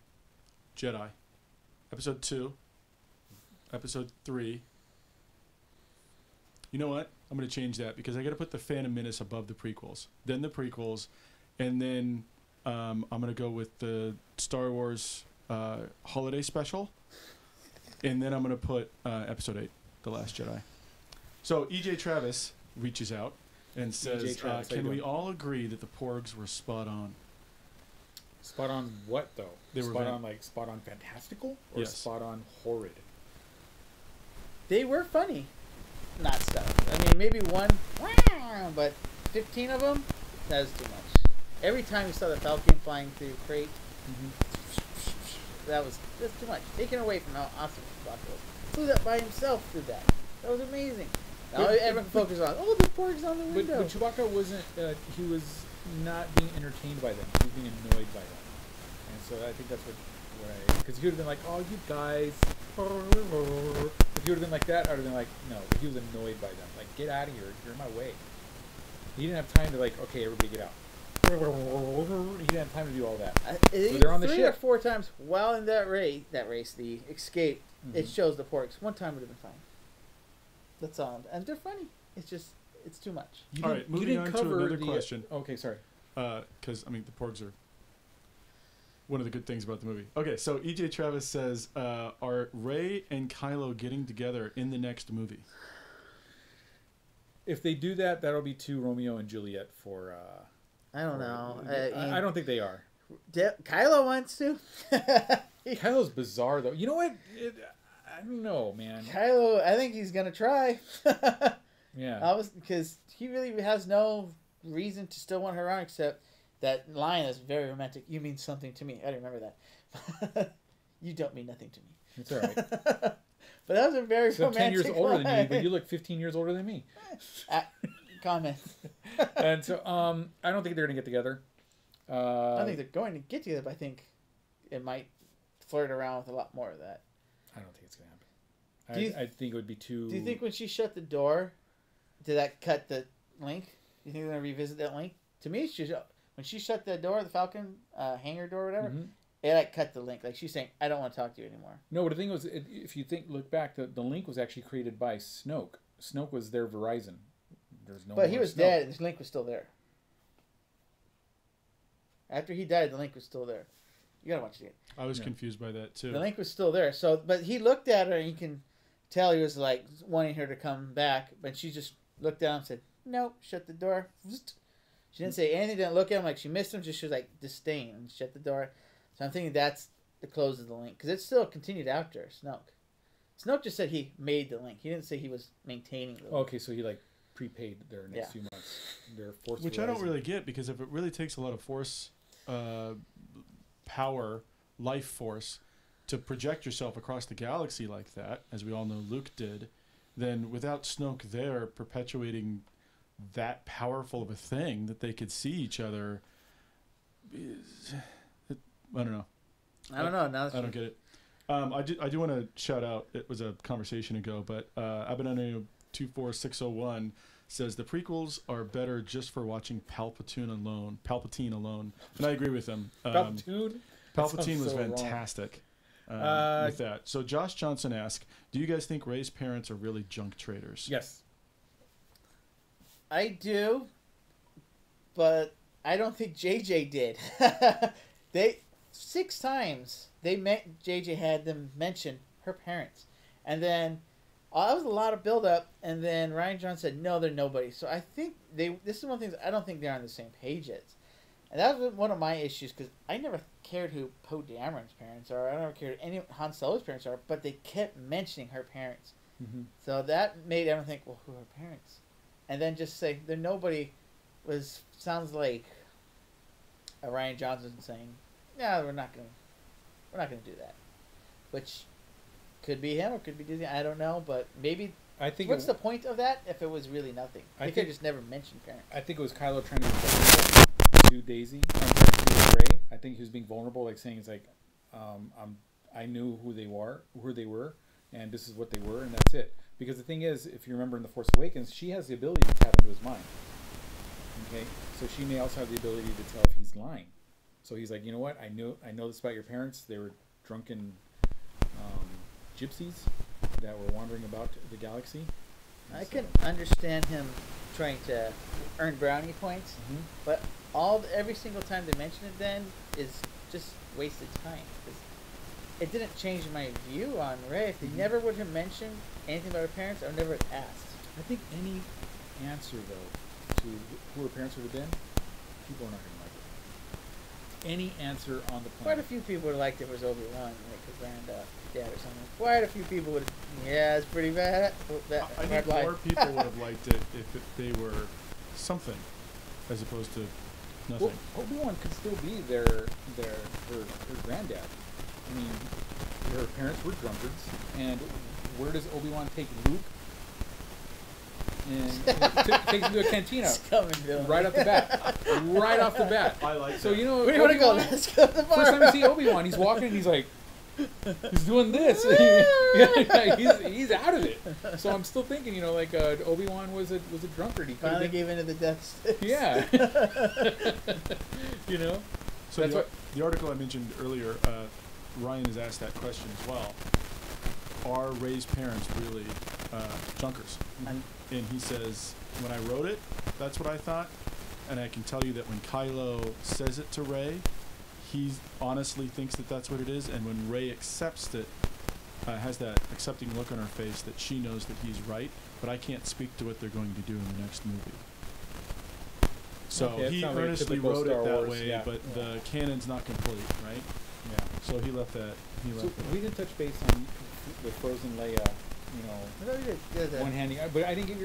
Jedi, Episode 2, Episode 3. You know what? I'm going to change that because I got to put the Phantom Menace above the prequels. Then the prequels, and then I'm going to go with the Star Wars holiday special, and then I'm going to put Episode 8, The Last Jedi. So EJ Travis reaches out and says, Travis, can we all agree that the Porgs were spot on? Spot on what, though? They were spot on fantastical? Or Yes. spot on horrid? They were funny. Not stuff. I mean, maybe one, but 15 of them, that was too much. Every time you saw the Falcon flying through crate, that's too much. Taken away from how awesome Chewbacca was. Flew that by himself through that. That was amazing. Now everyone focused on, the Porg's on the window. But Chewbacca wasn't, he was not being entertained by them. He was being annoyed by them. And so I think that's what because he would have been like, oh, you guys. If he would have been like that, I would have been like, no. But he was annoyed by them. Like, get out of here. You're in my way. He didn't have time to like, okay, everybody get out. He didn't have time to do all that. So they're on the 3 ship. or 4 times while in that race, the escape, it shows the Porgs. One time would have been fine. That's all. And they're funny. It's just, it's too much. All right, moving on to another question. Okay, sorry. Because, I mean, the Porgs are one of the good things about the movie. Okay, so EJ Travis says, are Rey and Kylo getting together in the next movie? If they do that, that'll be 2 Romeo and Juliet for... I don't know. I don't think they are. Kylo wants to. Kylo's bizarre, though. You know what? I don't know, man. Kylo, I think he's gonna try. Yeah. Because he really has no reason to still want her around except that line is very romantic. You mean something to me. I don't remember that. You don't mean nothing to me. It's all right. But that was a very So romantic 10 years older line. than me, but you look 15 years older than me. Comment. And so I don't think they're going to get together. I think they're going to get together, but I think it might flirt around with a lot more of that. I don't think it's going to happen. I think it would be too... Do you think when she shut the door, did that cut the link? Do you think they're going to revisit that link? To me, when she shut the door, the Falcon hangar door or whatever, it like cut the link. Like she's saying, I don't want to talk to you anymore. No, but the thing was, if you look back, the link was actually created by Snoke. Snoke was their Verizon. There's no. But he was Snoke. dead, and the link was still there. After he died, the link was still there. You gotta watch it again. I was confused by that too. The link was still there. So, but he looked at her, and you can tell he was like wanting her to come back. But she just looked down and said, "Nope." Shut the door. She didn't say anything. Didn't look at him like she missed him. Just she was like disdain and shut the door. So I'm thinking that's the close of the link because it still continued after Snoke. Snoke just said he made the link. He didn't say he was maintaining the link. Okay, so he like prepaid their next few months. Their Force Which Verizon. I don't really get because if it really takes a lot of force, power, life force, to project yourself across the galaxy like that, as we all know Luke did, then without Snoke there perpetuating that powerful of a thing that they could see each other, I don't know. I don't know. Now I don't get it. I do want to shout out. It was a conversation ago, but Abinano 24601 says the prequels are better just for watching Palpatine alone, and I agree with him. Palpatine was so fantastic with that. So Josh Johnson asked, "Do you guys think Rey's parents are really junk traders?" Yes. I do, but I don't think JJ did. They 6 times JJ had them mention her parents, and then that was a lot of build up. And then Ryan Johnson said no, they're nobody. So I think this is one of the things I don't think they're on the same page yet, and that was one of my issues because I never cared who Poe Dameron's parents are. I never cared who any Han Solo's parents are, but they kept mentioning her parents. Mm-hmm. So that made everyone think, well, who are her parents? And then just say they're nobody sounds like a Ryan Johnson saying, "No, we're not gonna do that," which could be him or could be Disney. I don't know, but maybe. I think. What's the point of that if it was really nothing? They could just never mention parents. I think it was Kylo trying to do Daisy, to Rey. I think he was being vulnerable, like saying, "It's like, I knew who they were, and this is what they were, and that's it." Because the thing is, if you remember in The Force Awakens, she has the ability to tap into his mind. Okay, so she may also have the ability to tell if he's lying. So he's like, you know what? I know this about your parents. They were drunken gypsies that were wandering about the galaxy. I can understand him trying to earn brownie points, but every single time they mention it, then is just wasted time. It didn't change my view on Rey. If they never would have mentioned anything about her parents, I would never have asked. I think any answer, though, to who her parents would have been, people are not going to like it. Any answer on the planet. Quite a few people would have liked it if it was Obi-Wan, like his granddad or something. Quite a few people would have, it's pretty bad. I think more people would have liked it if they were something, as opposed to nothing. Well, Obi-Wan could still be her granddad. I mean, her parents were drunkards, and where does Obi-Wan take Luke? And takes him to a cantina. Right off the bat. Right off the bat. I like so, that. you know, where do you want to go? Let's go to the bar. First time you see Obi-Wan, he's walking and he's like, he's doing this. he's out of it. So I'm still thinking, you know, like Obi-Wan was a drunkard. He finally gave in to the death sticks. Yeah. You know? So the article I mentioned earlier, Ryan has asked that question as well. Are Rey's parents really junkers? And he says, when I wrote it, that's what I thought. And I can tell you that when Kylo says it to Rey, he honestly thinks that that's what it is. And when Rey accepts it, has that accepting look on her face that she knows that he's right. But I can't speak to what they're going to do in the next movie. So Okay, that he sounds like a earnestly typical wrote Star it that Wars, way, yeah. but the canon's not complete, right? Yeah. So he left that. So we didn't touch base on the Frozen Leia, you know, I thought we did. Yeah, one handing. But I didn't get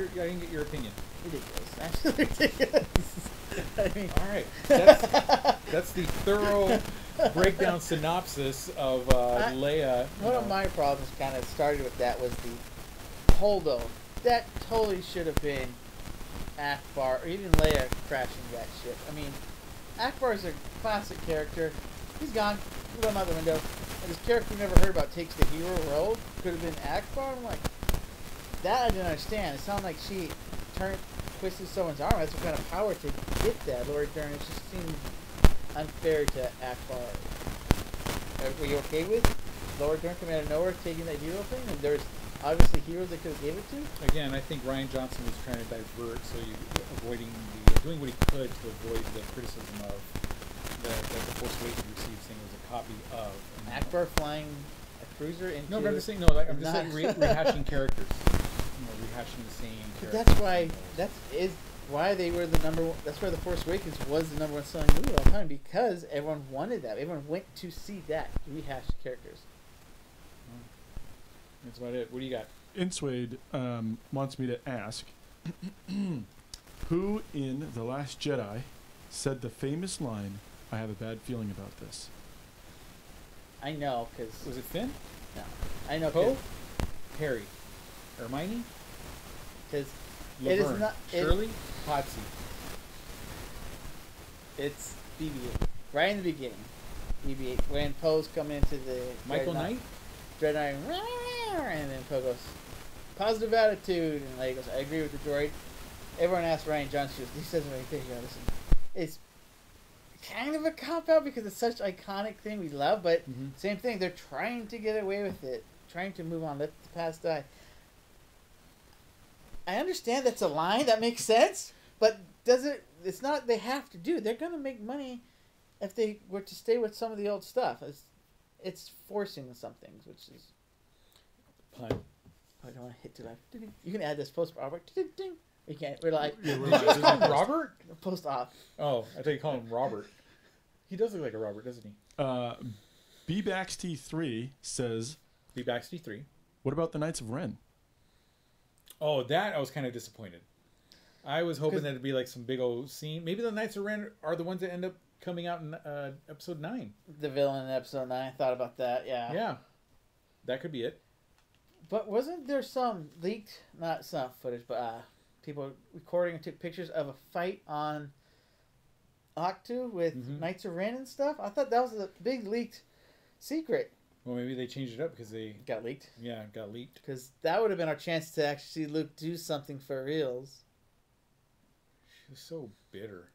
your opinion. ridiculous. Absolutely ridiculous. I mean, All right, that's the thorough breakdown synopsis of Leia. one of my problems kind of started with that was the Holdo. That totally should have been Akbar or even Leia crashing that ship. I mean, Akbar is a classic character. He's gone. Throw him out the window. And this character we never heard about takes the hero role. Could have been Akbar. I'm like, that I didn't understand. It sounded like she twisted someone's arm. That's what kind of power to get that. Laura Dern, it just seemed unfair to Akbar. Were you okay with Laura Dern coming out of nowhere taking that hero thing? And there's obviously heroes they could have gave it to. Again, I think Ryan Johnson was trying to divert, so doing what he could to avoid the criticism of that the Force Awakens received, saying it was a copy of. Akbar flying a cruiser into. No, but I'm just saying. No, like, I'm just not- saying rehashing characters. You know, rehashing the same But characters. that's why they were the number one. That's why the Force Awakens was the number one selling movie all the time, because everyone wanted that. Everyone went to see that rehashed characters. That's about it. What do you got? Inswade wants me to ask, who in The Last Jedi said the famous line, "I have a bad feeling about this"? I know, because Was it Finn? no, I know Poe? Harry? Hermione? because Laverne? it is not. Shirley? Potsy? It's BB-8 right in the beginning. BB-8 when Poe's coming into the Michael Knight? Dreadnought, and then Poe goes, positive attitude, and Leia goes, I agree with the droid. Everyone asks Ryan Johnson, he says right there, you know, listen, it's kind of a cop-out because it's such an iconic thing we love, but same thing, they're trying to get away with it, trying to move on, let the past die. I understand that's a line, that makes sense, but it's not they have to do. They're going to make money if they were to stay with some of the old stuff. It's forcing some things, which is... Pun. I don't want to hit too loud. You can add this post Robert. You can't. We're like Yeah, we're Did you just call him live. Robert? post off. Oh, I thought you called him Robert. He does look like a Robert, doesn't he? BBaxT3 says, The Baxty 3. what about the Knights of Ren? Oh, that I was kind of disappointed. I was hoping that it'd be like some big old scene. Maybe the Knights of Ren are the ones that end up coming out in episode 9. The villain in episode 9. I thought about that. Yeah. Yeah. That could be it. But wasn't there some leaked, not some footage, but people recording and took pictures of a fight on Octu with Knights of Ren and stuff? I thought that was a big leaked secret. Well, maybe they changed it up because they Got leaked. got leaked. Because that would have been our chance to actually see Luke do something for reals. She was so bitter.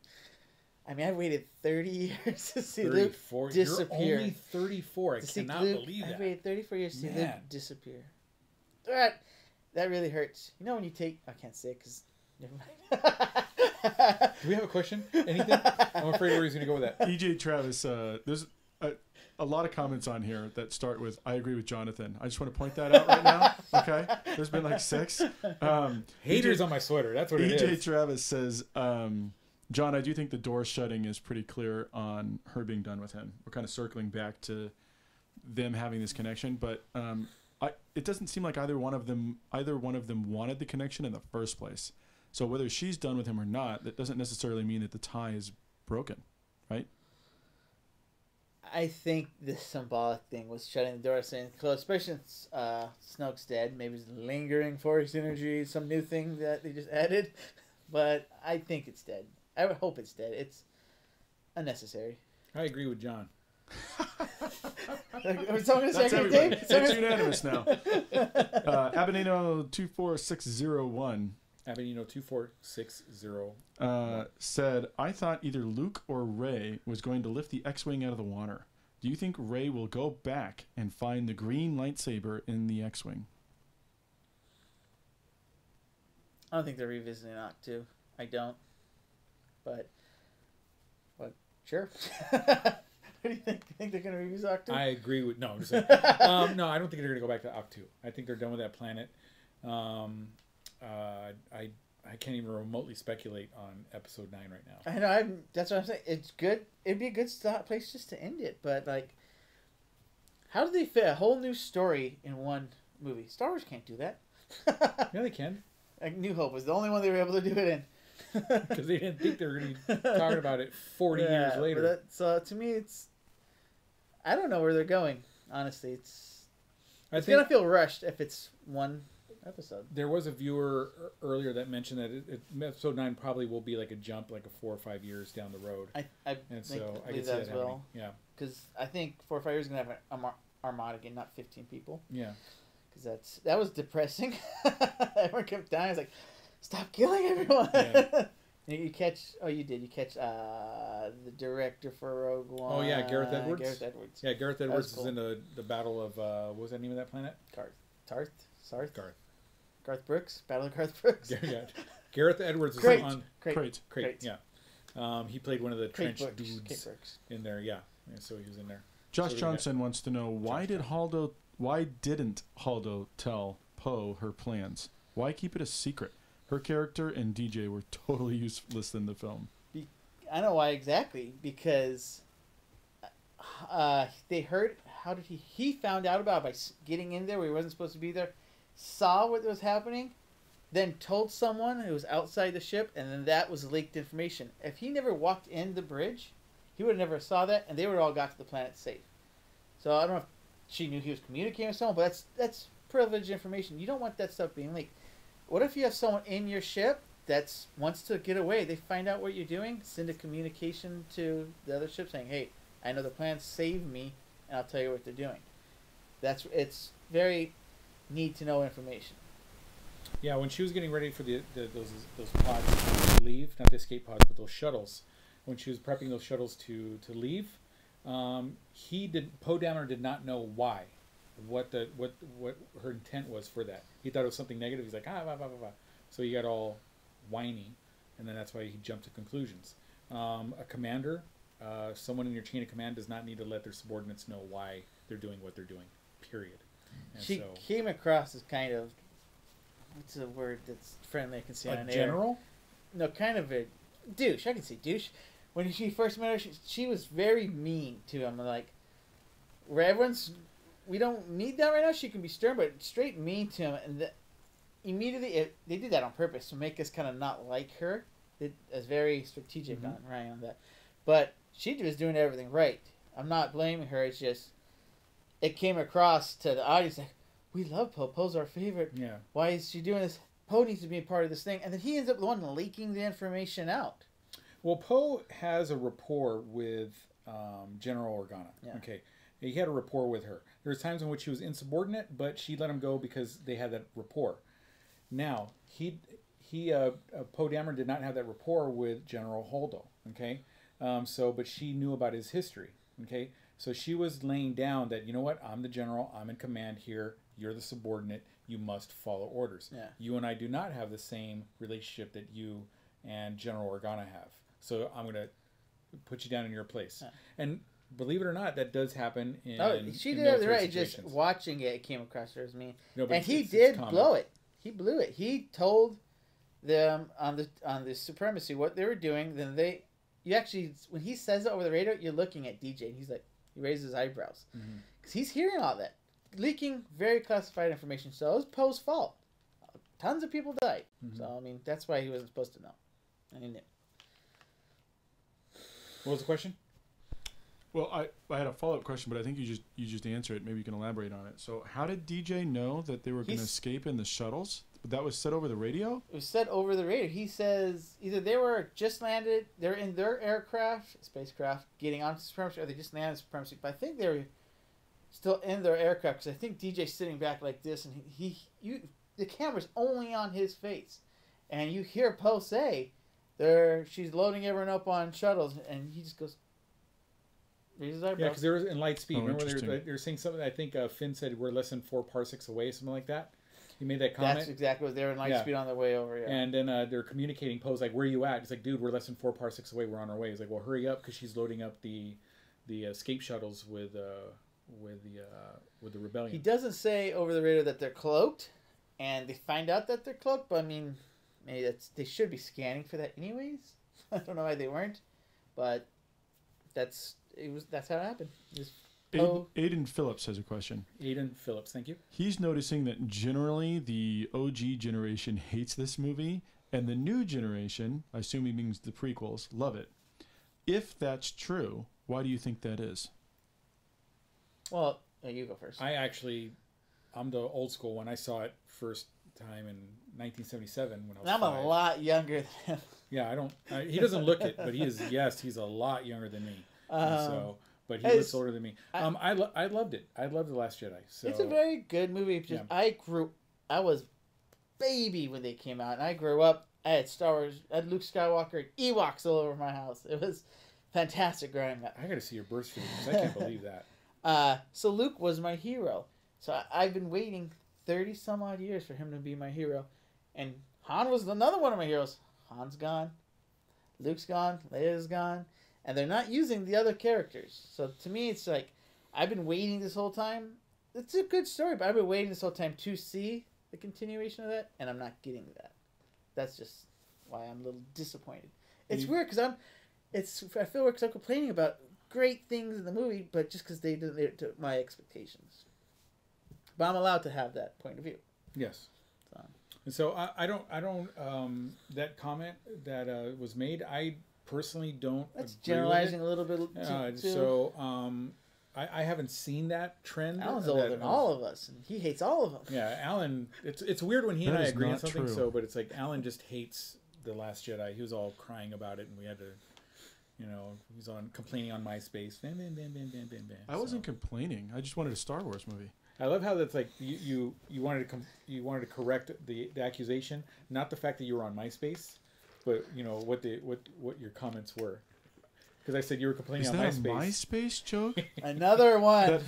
I mean, I waited 30 years to see 34. Luke disappear. You're only 34. I To see cannot Luke- believe I that. waited 34 years to see Luke Man. disappear. That really hurts. You know when you take... I can't say it because... Never mind. Do we have a question? Anything? I'm afraid where he's going to go with that. EJ Travis, there's a lot of comments on here that start with, I agree with Jonathan. I just want to point that out right now. Okay? There's been like 6. Haters on my sweater. That's what it EJ is. Travis says, John, I do think the door shutting is pretty clear on her being done with him. We're kind of circling back to them having this connection, but it doesn't seem like either one of them wanted the connection in the first place. So whether she's done with him or not, that doesn't necessarily mean that the tie is broken, right? I think the symbolic thing was shutting the door, saying close, especially since Snoke's dead. Maybe it's lingering Force energy, some new thing that they just added. But I think it's dead. I would hope it's dead. It's unnecessary. I agree with John. Someone gonna say That's I can everybody. take? It's unanimous now. Abonino 24601 Abinino 24601. said, I thought either Luke or Rey was going to lift the X-Wing out of the water. Do you think Rey will go back and find the green lightsaber in the X-Wing? I don't think they're revisiting Octu. I don't. But sure. What do you think? You think they're going to revisit Octu? I agree with... No, I'm just saying. No, I don't think they're going to go back to Octu. I think they're done with that planet. I I can't even remotely speculate on episode 9 right now. I know. That's what I'm saying. It's good. It'd be a good place just to end it. But like, how do they fit a whole new story in one movie? Star Wars can't do that. Yeah, they can. Like New Hope was the only one they were able to do it in. Because they didn't think they were going to be talking about it 40 years later. So to me, I don't know where they're going. Honestly, it's I think gonna feel rushed if it's one episode. there was a viewer earlier that mentioned that episode 9 probably will be like a jump, like a 4 or 5 years down the road. I and think so I believe can see that as happening. well. Yeah, Because I think 4 or 5 years is gonna have an armada again, not 15 people. yeah. Because that was depressing. Everyone kept dying. I was like, stop killing everyone. Yeah. You catch. Oh, you did. You catch the director for Rogue One. Oh yeah, Gareth Edwards. Gareth Edwards. Yeah, Gareth Edwards cool. is in the battle of what was that name of that planet? Sarth. Garth. Garth Brooks. Battle of Garth Brooks. Yeah. Gareth Edwards is Crate. on Crate. Yeah. He played one of the Crate trench Brooks. dudes Crate Brooks. in there. Yeah. So he was in there. Josh So we Johnson wants to know why didn't Haldo tell Poe her plans? Why keep it a secret? Her character and DJ were totally useless in the film. I know why exactly. Because they heard. How did he found out about it by getting in there where he wasn't supposed to be there, saw what was happening, then told someone who was outside the ship, and then that was leaked information. If he never walked in the bridge, he would have never saw that, and they would have all got to the planet safe. So I don't know if she knew he was communicating with someone, but that's privileged information. You don't want that stuff being leaked. What if you have someone in your ship that wants to get away? They find out what you're doing, send a communication to the other ship saying, "Hey, I know the plan. Save me, and I'll tell you what they're doing." It's very need to know information. Yeah, when she was getting ready for those pods to leave, not the escape pods, but those shuttles, when she was prepping those shuttles to leave, Poe Dameron did not know why, what her intent was for that. He thought it was something negative. He's like, blah, blah, blah, blah. So he got all whiny, and then that's why he jumped to conclusions. A commander, someone in your chain of command does not need to let their subordinates know why they're doing what they're doing, period. And She came across as kind of, what's a word that's friendly I can say on air? General? No, kind of a douche. I can say douche. When she first met her, she was very mean to him. Like, we don't need that right now. She can be stern, but straight mean to him. And immediately, they did that on purpose to make us kind of not like her. It's very strategic on Ryan on that. But she was doing everything right. I'm not blaming her. It's just, it came across to the audience like, we love Poe. Poe's our favorite. Yeah. Why is she doing this? Poe needs to be a part of this thing. And then he ends up the one leaking the information out. Well, Poe has a rapport with General Organa. Yeah. Okay. He had a rapport with her. There was times in which he was insubordinate, but she let him go because they had that rapport. Now, Poe Dameron did not have that rapport with General Haldo. Okay. But she knew about his history. Okay. So she was laying down that, you know what, I'm the general, I'm in command here, you're the subordinate, you must follow orders. Yeah. You and I do not have the same relationship that you and General Organa have. So I'm going to put you down in your place. Yeah. And believe it or not, that does happen in she in did it right. situations. Just watching it came across her as mean. No, and he did blow it. He blew it. He told them on the supremacy what they were doing. Then when he says it over the radio, you're looking at DJ, and he's like, he raises his eyebrows because he's hearing all that, leaking very classified information. So it was Poe's fault. Tons of people died. So I mean, that's why he wasn't supposed to know, and he knew. What was the question? Well, I had a follow-up question, but I think you just answered it. Maybe you can elaborate on it. So how did DJ know that they were going to escape in the shuttles? That was said over the radio? It was said over the radio. He says either they were just landed, they're in their spacecraft, getting onto supremacy, or they just landed supremacy. But I think they were still in their aircraft, because I think DJ's sitting back like this, and the camera's only on his face. And you hear Poe say, she's loading everyone up on shuttles, and he just goes, raises his eyebrows. Yeah, because they were in light speed. Oh, remember they were saying something, I think Finn said we're less than 4 parsecs away, something like that. He made that comment. That's exactly what they were in light speed on their way over. Yeah. And then they're communicating. Poe's like, "Where are you at?" He's like, "Dude, we're less than 4 parsecs away. We're on our way." He's like, "Well, hurry up," because she's loading up the escape shuttles with the rebellion. He doesn't say over the radio that they're cloaked, and they find out that they're cloaked. But I mean, maybe they should be scanning for that anyways. I don't know why they weren't, but that's how it happened. Aiden Phillips has a question. Aiden Phillips, thank you. He's noticing that generally the OG generation hates this movie, and the new generation, I assume he means the prequels, love it. If that's true, why do you think that is? Well, you go first. I'm the old school one. I saw it first time in 1977 when I was I'm 5. a lot younger than him. Yeah, he doesn't look it, but he's a lot younger than me. But he looks older than me. I loved it. I loved The Last Jedi. So it's a very good movie. Just, yeah. I was baby when they came out, and I grew up. I had Star Wars, I had Luke Skywalker, and Ewoks all over my house. It was fantastic growing up. I got to see your birth certificate. I can't believe that. So Luke was my hero. So I've been waiting 30 some odd years for him to be my hero, and Han was another one of my heroes. Han's gone, Luke's gone, Leia's gone, and they're not using the other characters. So to me, it's like I've been waiting this whole time. It's a good story, but I've been waiting this whole time to see the continuation of that, and I'm not getting that. That's just why I'm a little disappointed. It's weird because I feel weird because I'm complaining about great things in the movie, but just because they didn't live up to my expectations. But I'm allowed to have that point of view. Yes. And so I don't that comment that was made, I personally don't. That's generalizing a little bit. So I haven't seen that trend. Alan's older than all of us, and he hates all of them. Yeah, Alan. It's weird when he and I agree on something. True. So, but it's like Alan just hates The Last Jedi. He was all crying about it, and we had to. He was complaining on MySpace. Bam, bam, bam, bam, bam, bam, bam. I wasn't complaining. I just wanted a Star Wars movie. I love how that's like you wanted to correct the accusation, not the fact that you were on MySpace, but what your comments were. Because I said you were complaining on MySpace. Is that a MySpace joke? Another one.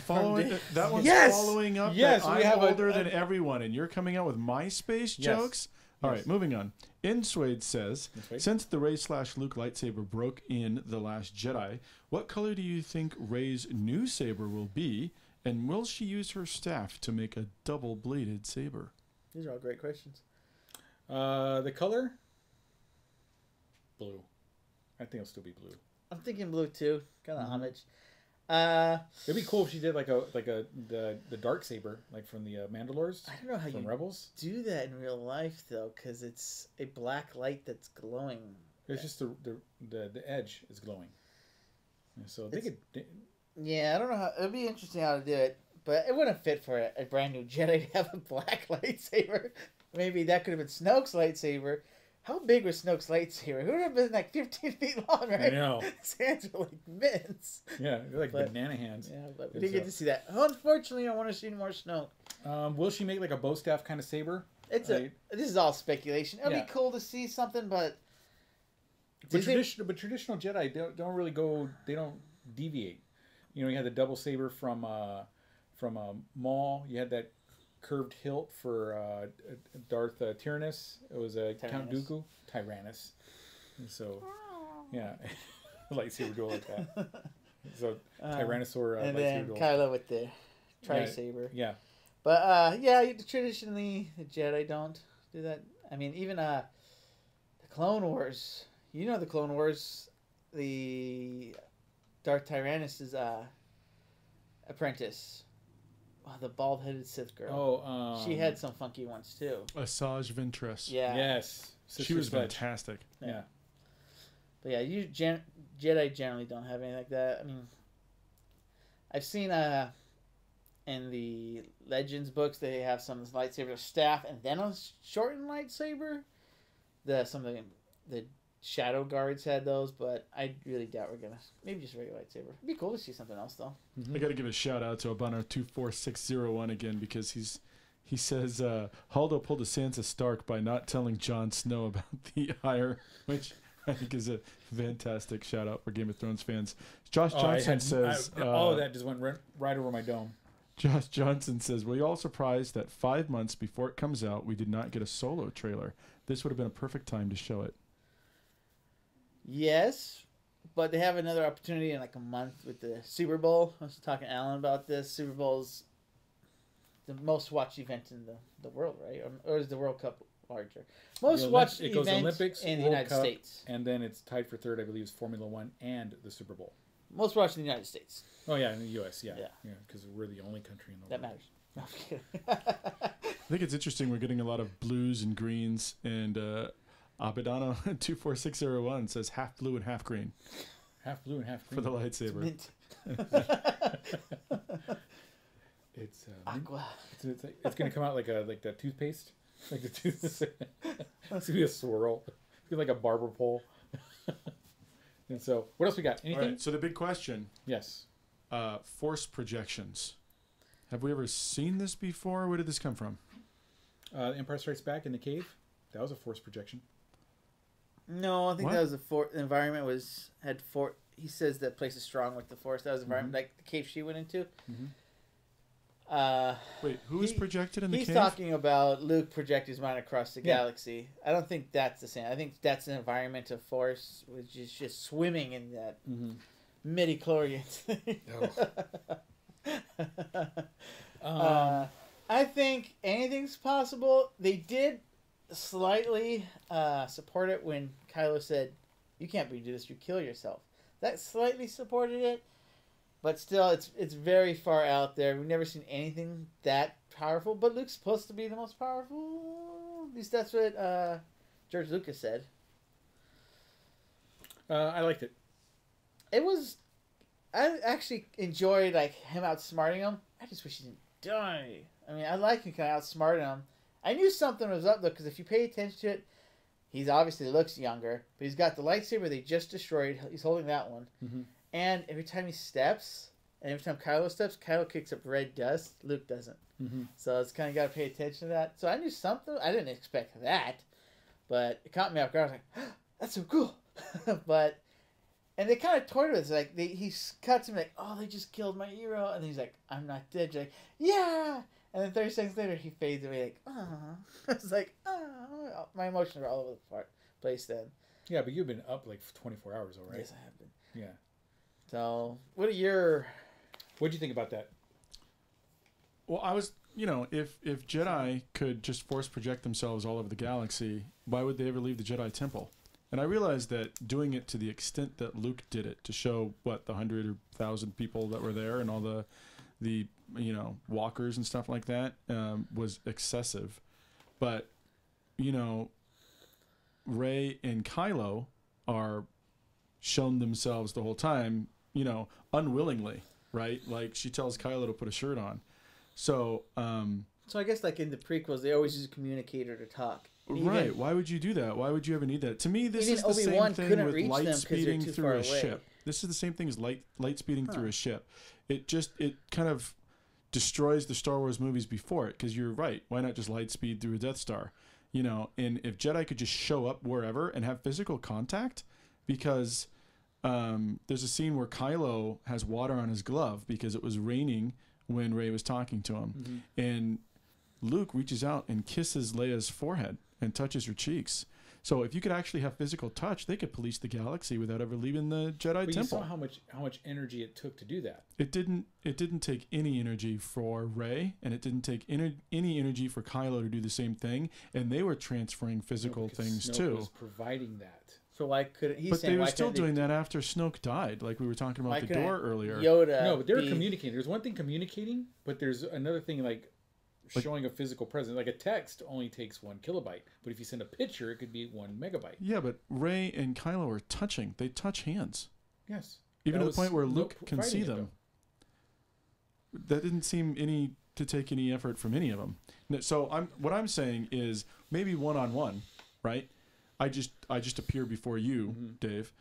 That one's Yes! following up. Yes, that we I'm have older than everyone, and you're coming out with MySpace jokes. All right, moving on. Inswade says, since the Rey/Luke lightsaber broke in The Last Jedi, what color do you think Rey's new saber will be, and will she use her staff to make a double-bladed saber? These are all great questions. The color? Blue. I think it'll still be blue. I'm thinking blue too. Kind of homage. It'd be cool if she did the dark saber, like from the Mandalores. I don't know how from you Rebels. do that in real life though, because it's a black light that's glowing. It's just the edge is glowing. And so they could. Yeah, I don't know how. It'd be interesting how to do it, but it wouldn't fit for a brand new Jedi to have a black lightsaber. Maybe that could have been Snoke's lightsaber. How big was Snoke's lightsaber? It would have been like 15 feet long, right? I know. His hands were like mints. Yeah, they're like banana hands. Yeah, but we didn't get to see that. Unfortunately, I want to see more Snoke. Will she make like a bow staff kind of saber? This is all speculation. It'd be cool to see something, but traditional Jedi don't really go. They don't deviate. You had the double saber from Maul. You had that curved hilt for Darth Tyrannus. It was Count Dooku. Tyrannus. And so, yeah. Lightsaber duel like that. So, Tyrannosaur and lightsaber then duel. Kylo with the tri-saber. Yeah. But, traditionally, the Jedi don't do that. I mean, even the Clone Wars. The Clone Wars, the Darth Tyrannus' apprentice. Oh, the bald-headed Sith girl. Oh, she had some funky ones too. Asajj Ventress. Yeah. Yes. She was fantastic. Yeah. But yeah, Jedi generally don't have anything like that. I mean, I've seen in the Legends books they have some lightsaber staff and then a shortened lightsaber. Some of the Shadow Guards had those, but I really doubt we're gonna. Maybe just a regular lightsaber. It'd be cool to see something else though. I got to give a shout out to Abana24601 again because he says Haldo pulled a Sansa Stark by not telling Jon Snow about the ire, which I think is a fantastic shout out for Game of Thrones fans. Josh Johnson says, that just went right over my dome. Josh Johnson says, were you all surprised that 5 months before it comes out, we did not get a Solo trailer? This would have been a perfect time to show it. Yes, but they have another opportunity in like a month with the Super Bowl. I was talking to Alan about this. Super Bowl's the most watched event in the world, right? Or is the World Cup larger. Most watched it goes event Olympics, in the World United Cup, States. and then it's tied for third, I believe, is Formula One and the Super Bowl. Most watched in the United States. Oh yeah, in the U.S. Yeah, Yeah. because we're the only country in the That world. matters. No, I'm kidding. I think it's interesting. We're getting a lot of blues and greens, and Abidano 24601 says half blue and half green Half blue and half green for the lightsaber. Mint. It's Aqua. it's going to come out like that toothpaste, like the tooth. It's going to be a swirl. It's gonna be like a barber pole. And so, what else we got? Anything? All right. So the big question: Yes. force projections. Have we ever seen this before? Where did this come from? Empire Strikes Back in the cave. That was a force projection. No, I think What? that was the environment had he says that place is strong with the force. That was the environment, like the cave she went into. Mm-hmm. Wait, who was projected in the He's cave? talking about Luke project his mind across the galaxy. I don't think that's the same. I think that's an environment of force, which is just swimming in that midi-chlorians. I think anything's possible. They did slightly support it when Kylo said, "You can't do this. You kill yourself." That slightly supported it. But still, it's very far out there. We've never seen anything that powerful. But Luke's supposed to be the most powerful. At least that's what George Lucas said. I liked it. It was... I actually enjoyed him outsmarting him. I just wish he didn't die. I mean, I like him kind of outsmarting him. I knew something was up, though, because if you pay attention to it, he's obviously looks younger. But he's got the lightsaber they just destroyed. He's holding that one. Mm-hmm. And every time he steps, and every time Kylo steps, Kylo kicks up red dust. Luke doesn't. Mm-hmm. So it's kind of got to pay attention to that. So I knew something. I didn't expect that. But it caught me off guard. I was like, that's so cool. And they kind of toyed with it. He cuts him like, oh, they just killed my hero. And then he's like, I'm not dead. You're like, yeah. And then 30 seconds later, he fades away like, oh. It's like, oh. My emotions were all over the place then. Yeah, but you've been up like for 24 hours already. Yes, I have been. Yeah. So, what do you think about that? Well, I was, if Jedi could just force project themselves all over the galaxy, why would they ever leave the Jedi Temple? And I realized that doing it to the extent that Luke did it, to show, the 100 or 1,000 people that were there and all the walkers and stuff like that, was excessive. But, Rey and Kylo are shown themselves the whole time, unwillingly, right? Like, she tells Kylo to put a shirt on. So, So I guess in the prequels, they always use a communicator to talk. Right. Why would you do that? Why would you ever need that? To me, this is the Obi-Wan same thing couldn't with reach light them 'cause they're speeding too through far a away. ship. This is the same thing as light speeding through a ship. It kind of destroys the Star Wars movies before it, because you're right. Why not just light speed through a Death Star? And if Jedi could just show up wherever and have physical contact, because there's a scene where Kylo has water on his glove because it was raining when Rey was talking to him. And Luke reaches out and kisses Leia's forehead and touches her cheeks. So if you could actually have physical touch, they could police the galaxy without ever leaving the Jedi But Temple. you saw how much energy it took to do that. It didn't take any energy for Rey, and it didn't take any energy for Kylo to do the same thing, and they were transferring physical things Snoke too. was providing that. So why couldn't he? But they were still doing that after Snoke died, like we were talking about the door earlier. Yoda. No, but they were communicating. There's one thing communicating, but there's another thing showing a physical presence. Like a text only takes 1 kilobyte, but if you send a picture, it could be 1 megabyte. Yeah, but Rey and Kylo are touching. They touch hands. Yes. Even That to the point where was Luke Snoke can see providing it, them. That didn't seem to take any effort from any of them. So what I'm saying is maybe one-on-one, right? I just appear before you, Dave,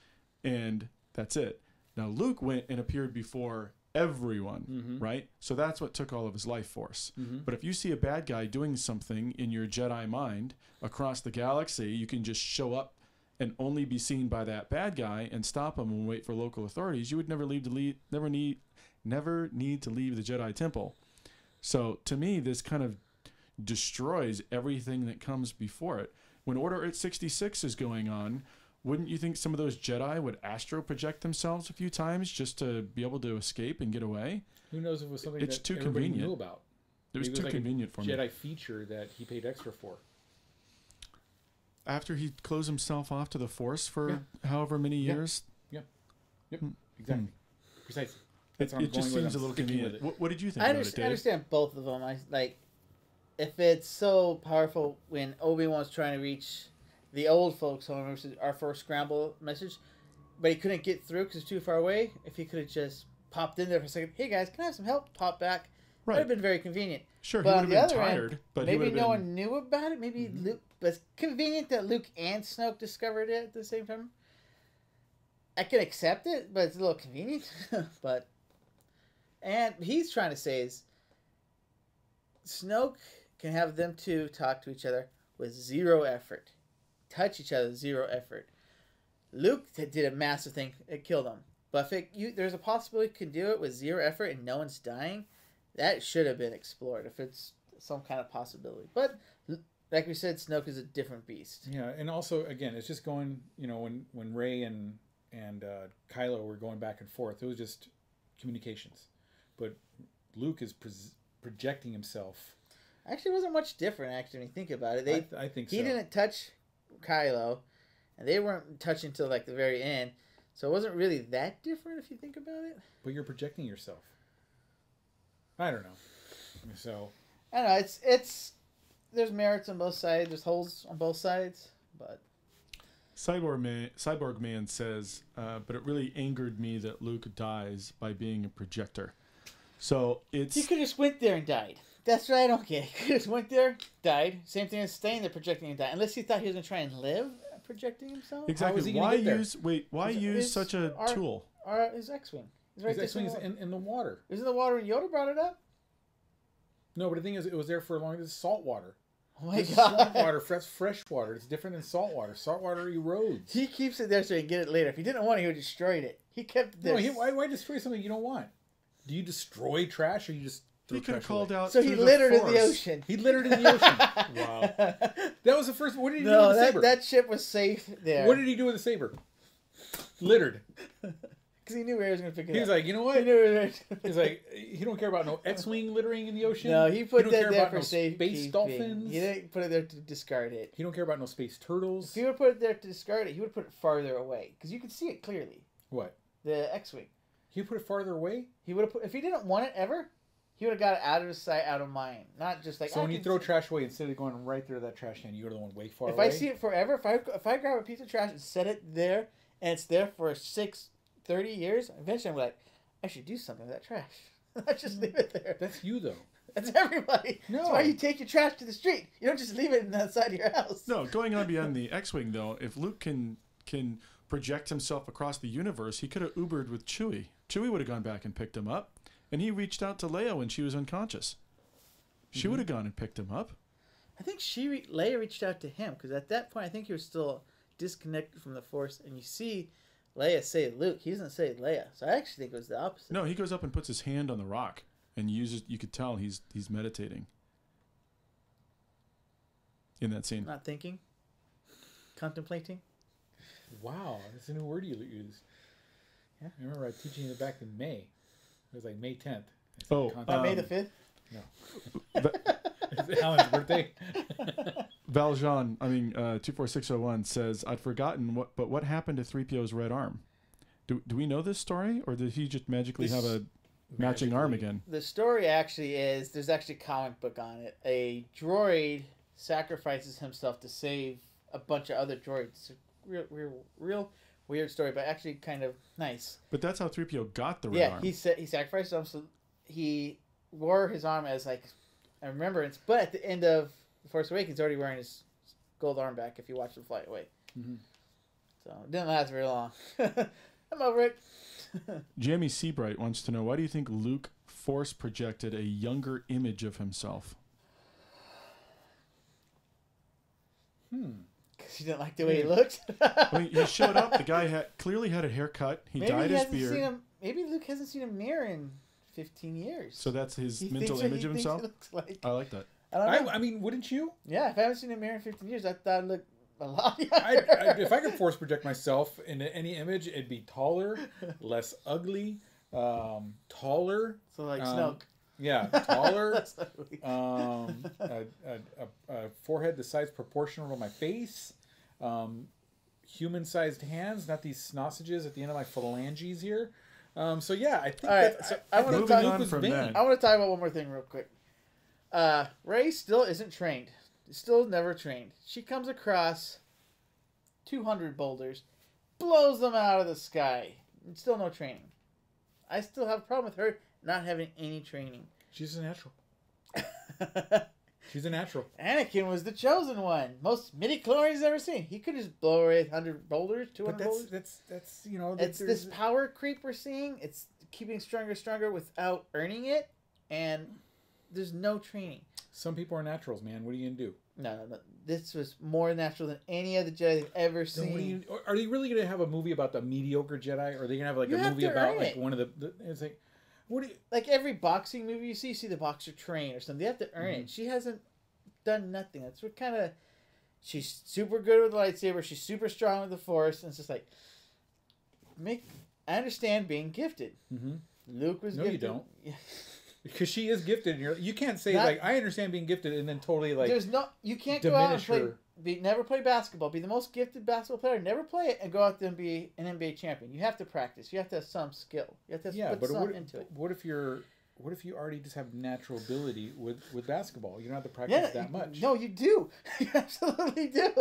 and that's it. Now Luke went and appeared before everyone, right? So that's what took all of his life force. But if you see a bad guy doing something in your Jedi mind across the galaxy, you can just show up and only be seen by that bad guy and stop him and wait for local authorities. You would never need to leave the Jedi Temple. So to me, this kind of destroys everything that comes before it. When Order 66 is going on, wouldn't you think some of those Jedi would astro project themselves a few times just to be able to escape and get away? Who knows if it was something It's that too everybody convenient. knew about? It was Maybe too convenient for me. Jedi feature that he paid extra for. after he closed himself off to the Force for Yeah. however many years. Yep. Exactly. Precisely. That's what It I'm just going with. seems a I'm little sticking with convenient. it. What did you think I about it, Dave? understand both of them. I like if it's so powerful when Obi-Wan's trying to reach the old folks home, which is our first scramble message, but he couldn't get through because it's too far away. If he could have just popped in there for a second, hey guys, can I have some help? Pop back. Right. That would have been very convenient. Sure, But he on would the have been other tired, end, but he would maybe have no been. one knew about it. Maybe Luke, but it's convenient that Luke and Snoke discovered it at the same time. I can accept it, but it's a little convenient. But and he's trying to say is Snoke can have them two talk to each other with zero effort, touch each other, zero effort. Luke did a massive thing; it killed him. But if there's a possibility you can do it with zero effort and no one's dying, that should have been explored if it's some kind of possibility. But like we said, Snoke is a different beast. Yeah, and also again, it's just going. When Rey and Kylo were going back and forth, it was just communications. But Luke is projecting himself. Actually, it wasn't much different. Actually, when you think about it, I think so. He didn't touch Kylo, and they weren't touching until like the very end. So it wasn't really that different if you think about it. But you're projecting yourself. I don't know. So I don't know. It's there's merits on both sides. There's holes on both sides, but Cyborg Man says, but it really angered me that Luke dies by being a projector. So it's he could have just went there and died. That's what I don't get. He could have just went there, died. Same thing as staying there projecting and dying. Unless he thought he was gonna try and live projecting himself. How was exactly he why gonna get there? why use such a tool? His X-wing. He's right his there X-wing is in the water. Isn't the water when Yoda brought it up? No, but the thing is, it was there for a long. This is salt water. Oh my This is god! swamp water, fresh water. It's different than salt water. Salt water erodes. He keeps it there so he can get it later. If he didn't want it, he would have destroyed it. He kept this. No, why destroy something you don't want? Do you destroy trash or you just throw He could have trash called away? out. So to he the littered in the Force. ocean. He littered in the ocean. Wow. That was the first. What did he do No, with the saber? that ship was safe there. What did he do with the saber? Littered. Because he knew where he was going to pick it up. He was like, you know he what? knew where he was gonna pick He's it up. like, he don't care about no X-wing littering in the ocean. No, he put don't that care there about for no safety. space dolphins. He didn't put it there to discard it. He don't care about no space turtles. If he would put it there to discard it, he would put it farther away because you could see it clearly. What? The X-wing. He put it farther away. He would have put if he didn't want it ever. He would have got it out of his sight, out of mind. Not just like. So when I you can throw see- trash away, instead of going right there to that trash can, you go to the one way far if away. I see it forever, if I grab a piece of trash and set it there, and it's there for 30 years, eventually I'm like, I should do something with that trash. I just leave it there. That's you though. That's everybody. No. That's why you take your trash to the street. You don't just leave it inside your house. No, going on beyond the X-wing though, if Luke can project himself across the universe, he could have Ubered with Chewie. Chewie would have gone back and picked him up, and he reached out to Leia when she was unconscious. She would have gone and picked him up. I think Leia reached out to him because at that point I think he was still disconnected from the Force, and you see Leia say Luke. He doesn't say Leia, so I actually think it was the opposite. No, he goes up and puts his hand on the rock and uses. You could tell he's meditating in that scene. Not thinking, contemplating. Wow, that's a new word you used. Yeah. I remember I teaching you back in May. It was like May 10th. It's Oh, content- May the 5th. no. It's Alan's birthday. Valjean, 24601 says, I'd forgotten what happened to 3PO's red arm? Do we know this story, or did he just magically have a matching arm again? The story actually is there's actually a comic book on it. A droid sacrifices himself to save a bunch of other droids. It's a real weird story, but actually kind of nice. But that's how 3PO got the red Yeah, arm. he sacrificed him, so he wore his arm as like a remembrance. But at the end of The Force Awakens, he's already wearing his gold arm back. If you watch him fly away, so it didn't last very long. I'm over it. Jamie Seabright wants to know, why do you think Luke force projected a younger image of himself? Because he didn't like the way he looked. He showed up. The guy clearly had a haircut. He dyed his beard. Maybe Luke hasn't seen a mirror in 15 years. So that's his He mental thinks what image he of thinks himself? it looks like. I like that. I don't know. I mean, wouldn't you? Yeah, if I haven't seen a mirror in 15 years, I thought I'd look a lot younger. If I could force project myself into any image, it'd be taller, less ugly, taller. So like Snoke. Yeah, taller. That's ugly. A forehead the size proportional to my face. human-sized hands, not these sausages at the end of my phalanges here. So yeah, I think. All right, that, so I wanna think talk- Luke was from vain. that. I want to talk about one more thing real quick. Rey still isn't trained. Still never trained. She comes across 200 boulders, blows them out of the sky. Still no training. I still have a problem with her not having any training. She's a natural. She's a natural. Anakin was the chosen one. Most midichlorians ever seen. He could just blow away 100 boulders, 200 But boulders. that's you know. It's this power creep we're seeing. It's keeping stronger without earning it, and there's no training. Some people are naturals, man. What are you gonna do? No. This was more natural than any other Jedi they've ever Then seen. are they really gonna have a movie about the mediocre Jedi? Or are they gonna have like You a have movie to about earn like it. one of the? It's like, what do you? Like every boxing movie you see the boxer train or something. They have to earn Mm-hmm. it. She hasn't done nothing. That's what kind of. She's super good with the lightsaber. She's super strong with the Force, and it's just like. I understand being gifted. Mm-hmm. Luke was No, gifted. you don't. Yeah. Because she is gifted, and you can't say Not- like I understand being gifted, and then totally like There's no. You can't go out and diminish play. her. Never play basketball. Be the most gifted basketball player. Never play it and go out there and be an NBA champion. You have to practice. You have to have some skill. You have to yeah. put But some into it. what if you already just have natural ability with basketball? You don't have to practice that much. No, you do. You absolutely do.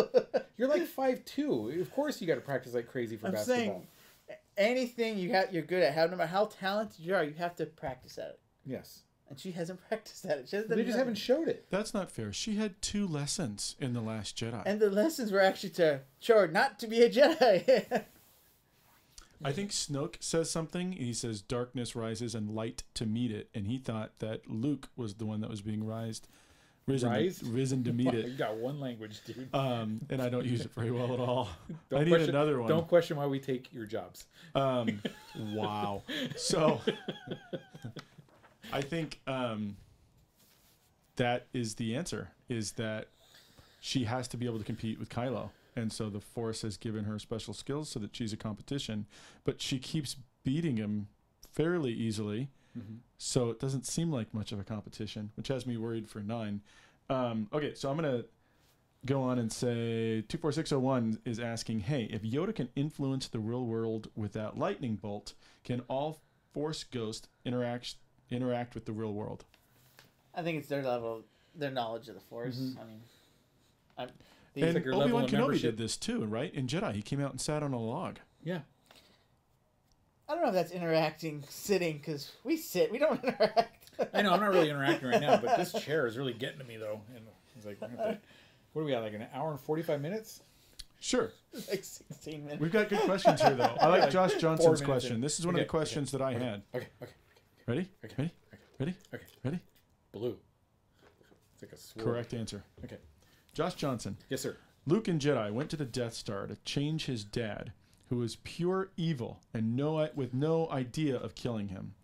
You're like 5'2". Of course, you got to practice like crazy for I'm basketball. saying anything you're good at, no matter how talented you are, you have to practice at it. Yes, And she hasn't practiced at it. She hasn't they done just nothing. haven't showed it. That's not fair. She had 2 lessons in The Last Jedi. And the lessons were actually to show her not to be a Jedi. I think Snoke says something. He says darkness rises and light to meet it. And he thought that Luke was the one that was being risen to meet You it. got one language, dude. And I don't use it very well at all. Don't I need question- another one. Don't question why we take your jobs. Wow. So I think that is the answer, is that she has to be able to compete with Kylo. And so the Force has given her special skills so that she's a competition. But she keeps beating him fairly easily. Mm-hmm. So it doesn't seem like much of a competition, which has me worried for 9. Okay, so I'm going to go on and say 24601 is asking, hey, if Yoda can influence the real world with that lightning bolt, can all Force ghosts interact with the real world? I think it's their level, their knowledge of the Force. Mm-hmm. I mean, And like your level Obi-Wan of Kenobi membership. did this too, right? In Jedi, he came out and sat on a log. Yeah. I don't know if that's interacting sitting, because we sit, we don't interact. I know I'm not really interacting right now, but this chair is really getting to me though. And it's like, what do we got? Like an hour and 45 minutes? Sure. Like 16 minutes. We've got good questions here, though. I like Like Josh 4 Johnson's minutes question. in. This is one of the questions that I had. Okay. Ready? Okay. Ready? Okay. Ready? Okay. Ready? Blue. It's like a sword. Correct answer. Okay. Josh Johnson. Yes, sir. Luke and Jedi went to the Death Star to change his dad, who was pure evil and with no idea of killing him.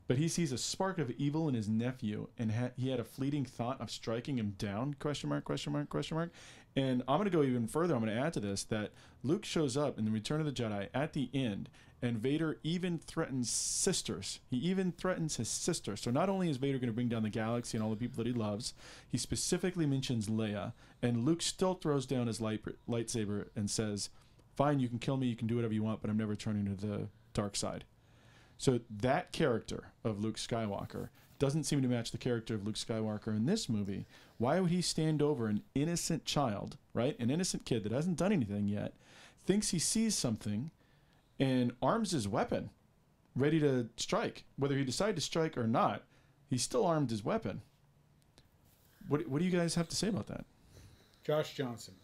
But he sees a spark of evil in his nephew, and he had a fleeting thought of striking him down, question mark, question mark, question mark. And I'm going to go even further. I'm going to add to this that Luke shows up in the Return of the Jedi at the end, and Vader even threatens sisters. He even threatens his sister. So not only is Vader going to bring down the galaxy and all the people that he loves, he specifically mentions Leia, and Luke still throws down his lightsaber and says, fine, you can kill me, you can do whatever you want, but I'm never turning to the dark side. So that character of Luke Skywalker doesn't seem to match the character of Luke Skywalker in this movie. Why would he stand over an innocent child, right? An innocent kid that hasn't done anything yet, thinks he sees something, and arms his weapon, ready to strike. Whether he decided to strike or not, he still armed his weapon. What do you guys have to say about that? Josh Johnson.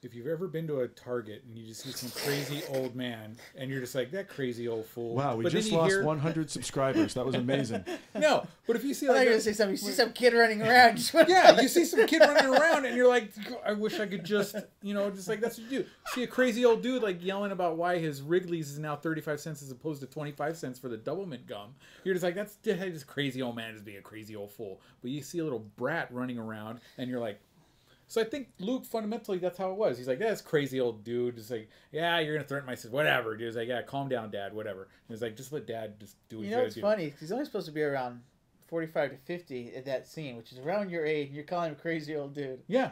If you've ever been to a Target and you just see some crazy old man and you're just like, that crazy old fool. Wow, we But then just you lost hear- 100 subscribers. That was amazing. No, but if you see I thought you were like going to say something. You see some kid running around. yeah, you see some kid running around and you're like, I wish I could just, just like, that's what you do. See a crazy old dude like yelling about why his Wrigley's is now 35 cents as opposed to 25 cents for the double mint gum. You're just like, that's this crazy old man is being a crazy old fool. But you see a little brat running around and you're like, so I think Luke, fundamentally, that's how it was. He's like, that's crazy old dude. Just like, yeah, you're going to threaten my sister. Whatever. Dude. He's like, yeah, calm down, Dad. Whatever. And he's like, just let Dad just do what You he's know got what's to do. funny? He's only supposed to be around 45 to 50 at that scene, which is around your age, and you're calling him a crazy old dude. Yeah.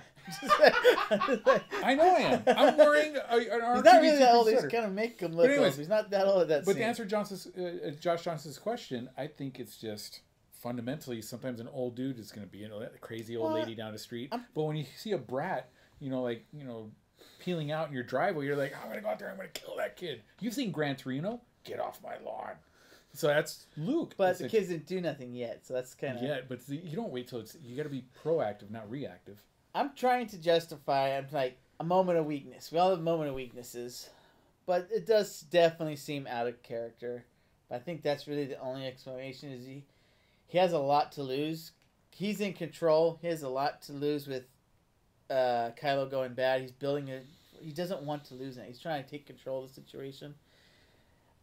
I know I am. I'm wearing an R2D2 He's not really that old. They sweater. just kind of make him look old. He's not that old at that But scene. to answer Josh Johnson's question, I think it's just fundamentally sometimes an old dude is going to be a crazy old lady down the street. But when you see a brat, peeling out in your driveway, you're like, I'm going to go out there, I'm going to kill that kid. You've seen Gran Torino? Get off my lawn. So that's Luke. But the kids didn't do nothing yet, so that's kind of... Yeah, but you don't wait till you got to be proactive, not reactive. I'm trying to justify, I'm like, a moment of weakness. We all have a moment of weaknesses. But it does definitely seem out of character. But I think that's really the only explanation is he has a lot to lose. He's in control. He has a lot to lose with Kylo going bad. He's building it. He doesn't want to lose it. He's trying to take control of the situation.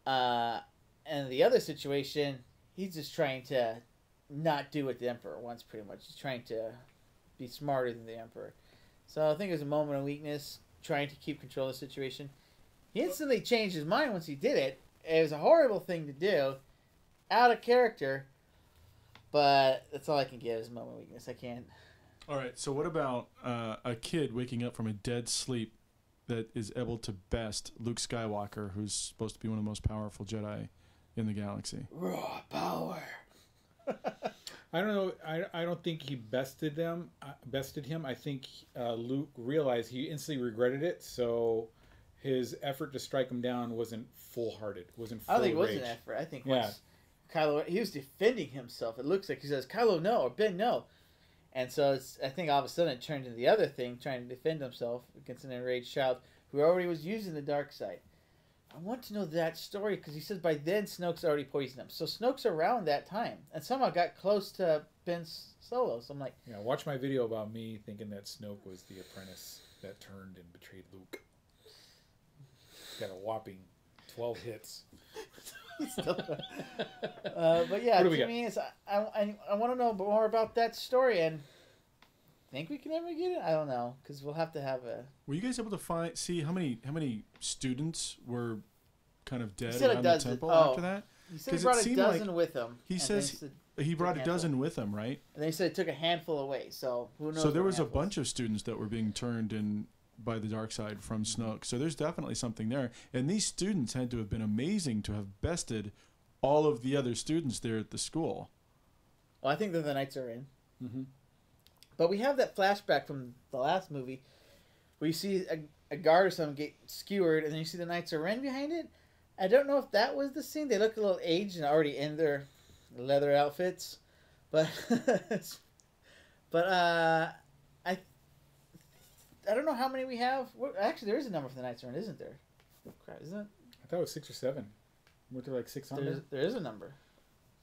And the other situation, he's just trying to not do what the Emperor wants, pretty much. He's trying to be smarter than the Emperor. So I think it was a moment of weakness, trying to keep control of the situation. He instantly changed his mind once he did it. It was a horrible thing to do, out of character, but that's all I can give is a moment of weakness. I can't. All right, so what about a kid waking up from a dead sleep that is able to best Luke Skywalker, who's supposed to be one of the most powerful Jedi in the galaxy? Raw power. I don't know. I don't think he bested him. I think Luke realized he instantly regretted it. So his effort to strike him down wasn't full-hearted. Wasn't full I don't think it was rage. an effort. I think once Kylo, he was defending himself. It looks like he says, Kylo, no, or Ben, no. And so I think all of a sudden it turned into the other thing, trying to defend himself against an enraged child who already was using the dark side. I want to know that story because he says by then Snoke's already poisoned him. So Snoke's around that time and somehow got close to Ben Solo. So I'm like... Yeah, watch my video about me thinking that Snoke was the apprentice that turned and betrayed Luke. Got a whopping 12 hits. But yeah, to me, I want to know more about that story and think we can ever get it? I don't know because we'll have to have a... Were you guys able to see how many students were kind of dead around the temple after that? He said he brought a dozen with him. He says he brought a dozen with him, right? And they said it took a handful away, so who knows? So there was a bunch of students that were being turned in by the dark side from Snoke. So there's definitely something there. And these students had to have been amazing to have bested all of the other students there at the school. Well, I think that the Knights are in. Mm-hmm. But we have that flashback from the last movie where you see a guard or something get skewered, and then you see the Knights are in behind it. I don't know if that was the scene. They look a little aged and already in their leather outfits. But I don't know how many we have. Actually, there is a number for the Knights Run, isn't there? Oh, crap, isn't it? I thought it was 6 or 7. Weren't there like 6 on there? There is a number.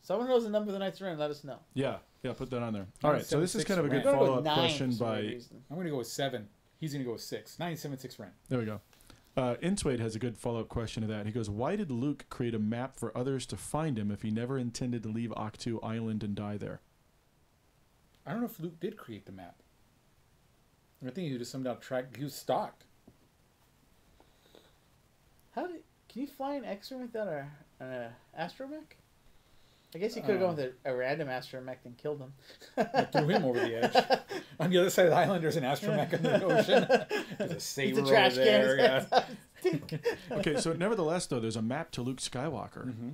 Someone knows the number of the Knights Run, let us know. Yeah, put that on there. All right, so this is kind of a good follow-up question by... I'm going to go with 7. He's going to go with 6. 976 Ren. There we go. Insuade has a good follow-up question to that. He goes, why did Luke create a map for others to find him if he never intended to leave Ahch-To Island and die there? I don't know if Luke did create the map. I think he just somehow tracked. He was stalked. Can you fly an X-Ray without an astromech? I guess he could have gone with a random astromech and killed him. I threw him over the edge. On the other side of the island, there's an astromech in the ocean. There's a saber over there. Yeah. Okay, so nevertheless, though, there's a map to Luke Skywalker. Mm-hmm.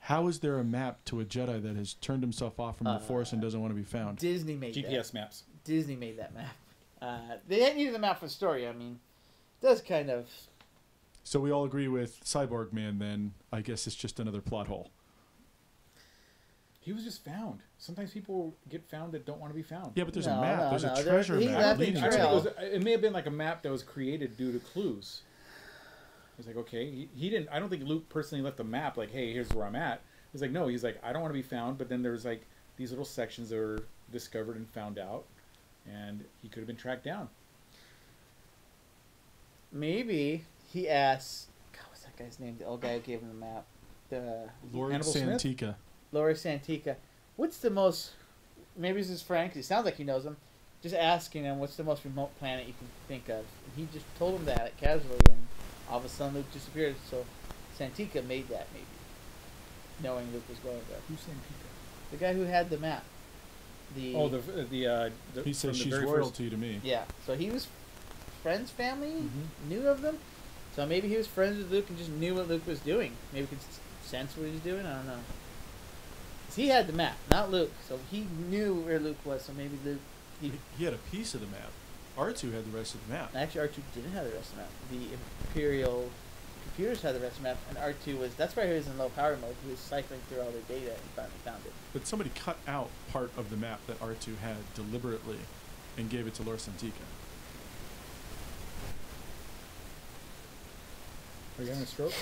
How is there a map to a Jedi that has turned himself off from the Force and doesn't want to be found? Disney made GPS maps. Disney made that map. They didn't use the map for the story. I mean, it does kind of... So we all agree with Cyborg Man, then. I guess it's just another plot hole. He was just found. Sometimes people get found that don't want to be found. Yeah, but there's a map. There's a treasure map leading to it. It may have been like a map that was created due to clues. He's like, okay, he didn't. I don't think Luke personally left the map like, hey, here's where I'm at. He's like, no. He's like, I don't want to be found. But then there's like these little sections that were discovered and found out, and he could have been tracked down. Maybe he asked. God, what's that guy's name? The old guy who gave him the map. The Lord Santika. Lord Santika. What's the most... Maybe this is Frank. It sounds like he knows him. Just asking him what's the most remote planet you can think of. And he just told him that casually, and all of a sudden Luke disappeared. So Santika made that, maybe. Knowing Luke was going there. Who's Santika? The guy who had the map. He He says from the she's very royalty to me. Yeah. So he was friends, family, Mhm. knew of them. So maybe he was friends with Luke and just knew what Luke was doing. Maybe could sense what he was doing. I don't know. 'Cause he had the map, not Luke. So he knew where Luke was. So maybe Luke. He had a piece of the map. R2 had the rest of the map. Actually, R2 didn't have the rest of the map. The Imperial computers had the rest of the map, and R2 was. That's why he was in low power mode. He was cycling through all their data and finally found it. But somebody cut out part of the map that R2 had deliberately and gave it to Lor Santika. Are you having a stroke?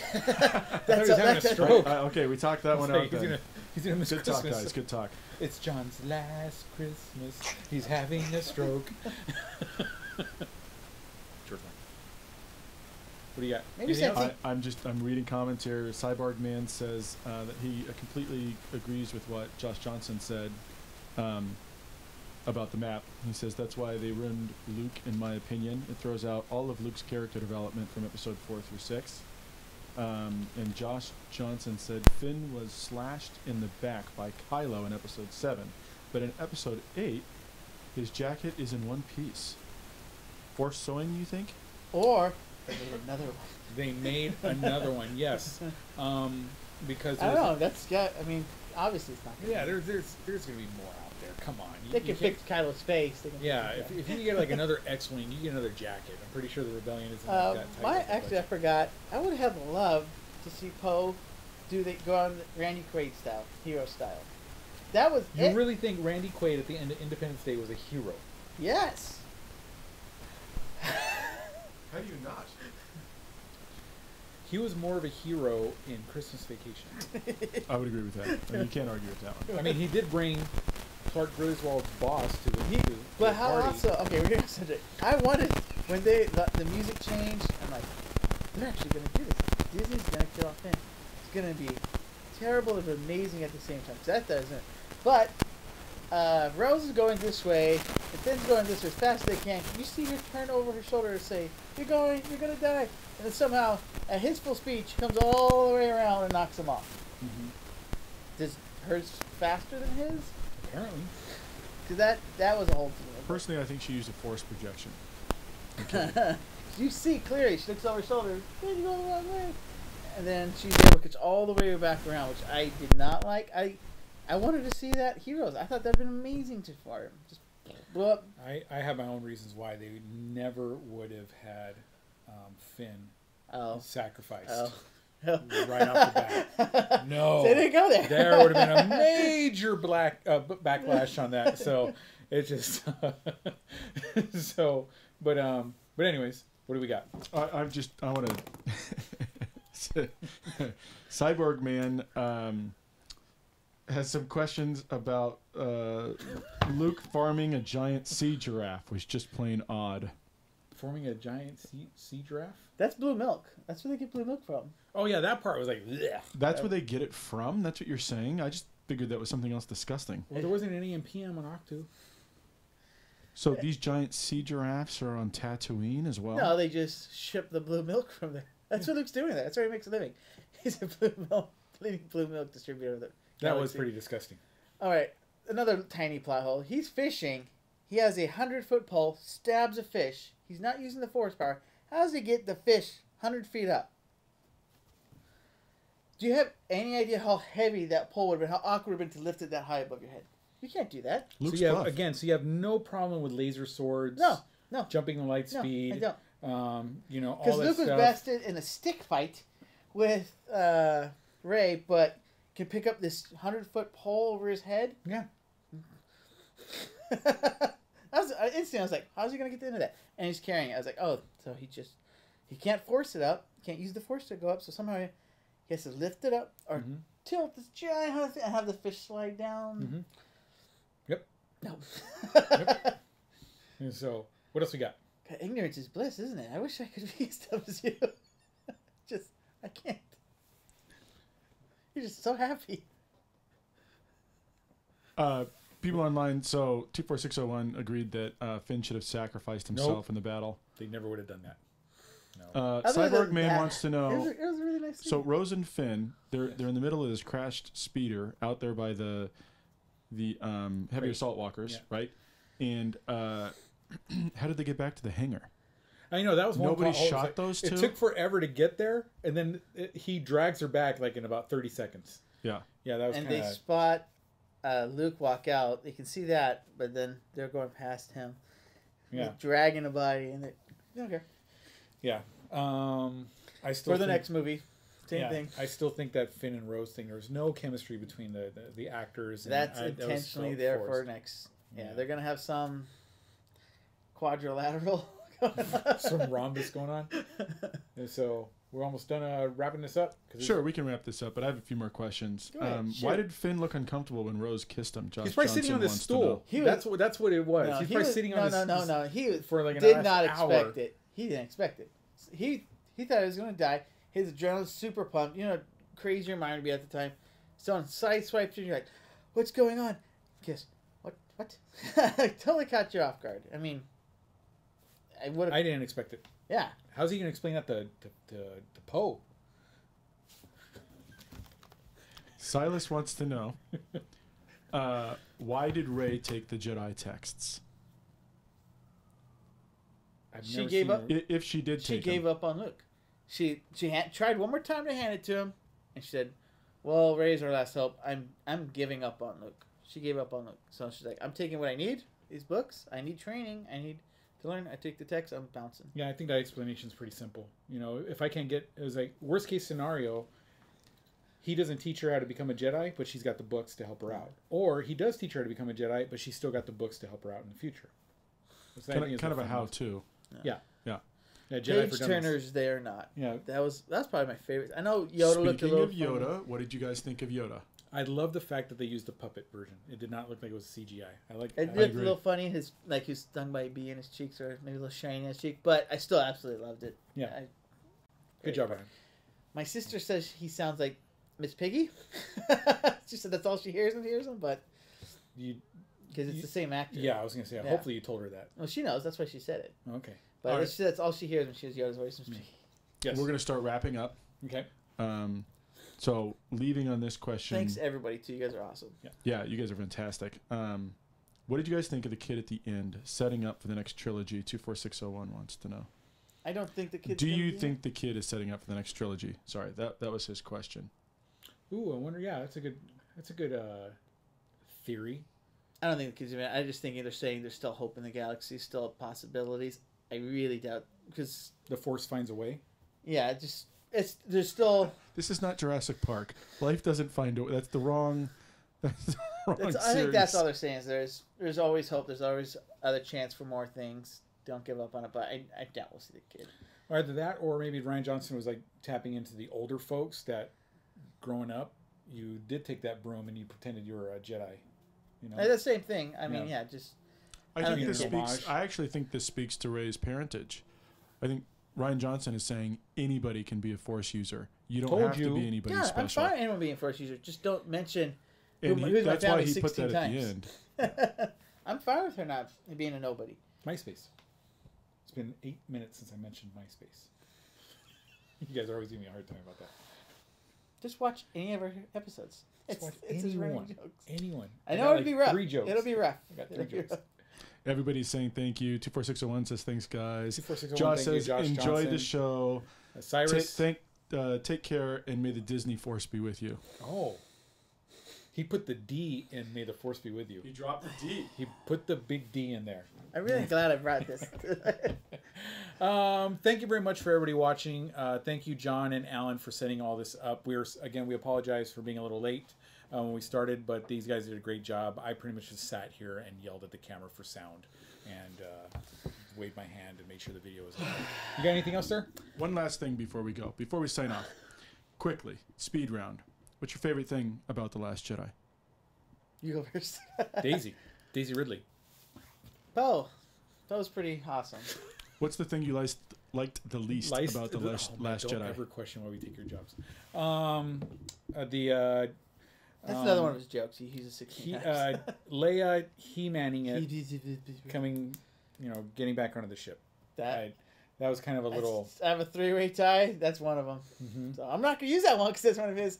That's he was having a stroke. Okay, we talked that one out then. He's gonna miss Good Christmas. talk, guys. Good talk. It's John's last Christmas. He's having a stroke. Sure thing. What do you got? Maybe Anything else? I'm reading commentary. Cyborg Man says that he completely agrees with what Josh Johnson said about the map. He says that's why they ruined Luke, in my opinion. It throws out all of Luke's character development from episode 4 through 6. And Josh Johnson said Finn was slashed in the back by Kylo in episode 7, but in episode 8, his jacket is in one piece. Force sewing, you think? Or they made another one. They made another one, yes. Because I don't know. That's got. I mean, obviously it's not. Gonna yeah, be. there's gonna be more out there. Come on, They can can't- fix Kylo's face. They can Yeah, fix if you get like another X-wing, you get another jacket. I'm pretty sure the rebellion isn't like that tight. with the Actually, I budget. forgot. I would have loved to see Poe go on Randy Quaid style, hero style. That was You it. really think Randy Quaid at the end of Independence Day was a hero? Yes. How do you not? He was more of a hero in Christmas Vacation. I would agree with that. I mean, you can't argue with that one. I mean, he did bring Clark Griswold's boss to the, to the But how party. also? Okay, we're gonna subject. I wanted when the music changed. I'm like, they're actually gonna do this. Disney's gonna kill off Finn. It's gonna be terrible and amazing at the same time. 'Cause that doesn't. But Rose is going this way, and Finn's going this way as fast as they can. You see her turn over her shoulder and say, you're gonna die. And then somehow, at his full speed, she comes all the way around and knocks him off. Mm-hmm. Does hers faster than his? Apparently. Because that was a whole thing. Personally, I think she used a force projection. You see clearly, she looks over her shoulder, "Why you going the wrong way?" And then she's able to catch all the way back around, which I did not like. I wanted to see that Heroes. I thought that'd been amazing to far him. Just blew up. I have my own reasons why they never would have had Finn sacrificed right off the bat. No. They didn't go there. There would have been a major backlash on that. So it just but anyways, what do we got? I want to. Cyborg Man has some questions about Luke farming a giant sea giraffe, was just plain odd. Forming a giant sea giraffe? That's blue milk. That's where they get blue milk from. Oh yeah, that part was like, bleh. That's where they get it from? That's what you're saying? I just figured that was something else disgusting. Well, there wasn't any in PM on Octo. So these giant sea giraffes are on Tatooine as well? No, they just ship the blue milk from there. That's what Luke's doing there. That's where he makes a living. He's a leading blue milk distributor. That was pretty disgusting. All right, another tiny plot hole. He's fishing. He has a 100-foot pole, stabs a fish. He's not using the force power. How does he get the fish 100 feet up? Do you have any idea how heavy that pole would have been, how awkward it would have been to lift it that high above your head? You can't do that. Luke's so buff. you have no problem with laser swords. No. Jumping the light No, speed. I don't. All Because that Luke was stuff. bested in a stick fight with Rey, but can pick up this 100-foot pole over his head. Yeah. Instantly, I was like, how's he going to get the end of that? And he's carrying it. I was like, oh, so he can't force it up. Can't use the force to go up, so somehow he has to lift it up or tilt this giant thing and have the fish slide down. Mm-hmm. Yep. No. Yep. And so, what else we got? God, ignorance is bliss, isn't it? I wish I could be as dumb as you. I can't. You're just so happy. People online, so 24601 agreed that Finn should have sacrificed himself in the battle. They never would have done that. No. Other Cyborg than Man that, wants to know. It was a really nice scene. So Rose and Finn, they're in the middle of this crashed speeder out there by the the heavy assault walkers, right? And how did they get back to the hangar? I know that was one. Nobody plot hole. shot those two. It took forever to get there, and then he drags her back like in about 30 seconds. Yeah. Yeah, that was. And kinda... they spot Luke walk out. You can see that, but then they're going past him. Yeah. They're dragging a body, and they don't care. Yeah. I still For the think, next movie, same thing. I still think that Finn and Rose thing. There's no chemistry between the actors. And That's that was intentionally so there forced. for next. Yeah, they're gonna have some quadrilateral. Some rhombus going on. And so we're almost done wrapping this up. Sure, we can wrap this up, but I have a few more questions. Why did Finn look uncomfortable when Rose kissed him? Josh he's probably Johnson sitting on this wants to stool. know. That's what it was. He's probably sitting on this. No. He for like an did not hour. expect it. He didn't expect it. He thought he was going to die. His adrenaline's super pumped. You know, crazy your mind would be at the time. So on side swipes, and you're like, "What's going on?" Kiss. What? Totally caught you off guard. I mean, I would have. I didn't expect it. Yeah. How's he going to explain that to Poe? Silas wants to know, why did Rey take the Jedi texts? She gave up. If she did She take gave them. up on Luke. She tried one more time to hand it to him, and she said, "Well, Rey's our last hope. I'm giving up on Luke." She gave up on Luke, so she's like, "I'm taking what I need. These books. I need training. I need to learn. I take the text. I'm bouncing." Yeah, I think that explanation is pretty simple. You know, if I can't get, it was like worst case scenario. He doesn't teach her how to become a Jedi, but she's got the books to help her out. Or he does teach her to become a Jedi, but she's still got the books to help her out in the future. Kind of a how-to. Yeah. Jedi Page Turner's there or not. Yeah. That's probably my favorite. I know Yoda looked a little Speaking of Yoda, what did you guys think of Yoda? I love the fact that they used the puppet version. It did not look like it was CGI. It looked a little funny. He was stung by a bee in his cheeks, or maybe a little shiny in his cheek. But I still absolutely loved it. Yeah. Good job, Ryan. My sister says he sounds like Miss Piggy. She said that's all she hears when she hears him, but because it's the same actor. Yeah, I was gonna say. Yeah. Hopefully, you told her that. Well, she knows. That's why she said it. Okay. But that's all she hears when she hears Yoda's voice. Yes. We're gonna start wrapping up. Okay. So leaving on this question. Thanks everybody too. You guys are awesome. Yeah, you guys are fantastic. What did you guys think of the kid at the end, setting up for the next trilogy? 24601 wants to know. I don't think the kid. Do you think the kid is setting up for the next trilogy? Sorry, that was his question. Ooh, I wonder. Yeah, that's a good theory. I don't think the kid's. I just think they're saying there's still hope in the galaxy, still possibilities. I really doubt because the Force finds a way. Yeah, there's still. This is not Jurassic Park. Life doesn't find a way. That's the wrong. That's the wrong series. I think that's all they're saying. Is there's always hope. There's always other chance for more things. Don't give up on it. But I doubt we'll see the kid. Or either that, or maybe Ryan Johnson was like tapping into the older folks that, growing up, you did take that broom and you pretended you were a Jedi. You know, the same thing. I mean, just. I actually think this speaks to Rey's parentage. I think Ryan Johnson is saying anybody can be a Force user. You don't have to be anybody special. I'm fine anyone being a Force user. Just don't mention who's that's why he put that times. At the end. I'm fine with her not being a nobody. MySpace. It's been 8 minutes since I mentioned MySpace. You guys are always giving me a hard time about that. Just watch any of our episodes. It's anyone. I know it'll be rough. 3 jokes. It'll be rough. I got 3 jokes. Everybody's saying thank you. 24601 says thanks, guys. 24601, Josh thank says you, Josh enjoy Johnson. the show. Cyrus, take care, and may the Disney Force be with you. Oh, he put the D in "May the Force be with you." He dropped the D. He put the big D in there. I'm really glad I brought this. Thank you very much for everybody watching. Thank you, John and Alan, for setting all this up. We apologize for being a little late when we started, but these guys did a great job. I pretty much just sat here and yelled at the camera for sound and waved my hand and made sure the video was on. You got anything else, sir? One last thing before we go. Before we sign off, quickly, speed round. What's your favorite thing about The Last Jedi? You go first. Daisy Ridley. That was pretty awesome. What's the thing you liked the least about The Last Jedi? Don't ever question why we take your jobs. That's another one of his jokes. He's a 16 times. Leia He-manning it, coming, getting back onto the ship. That was kind of a little... I have a 3-way tie. That's one of them. Mm-hmm. So I'm not going to use that one because that's one of his.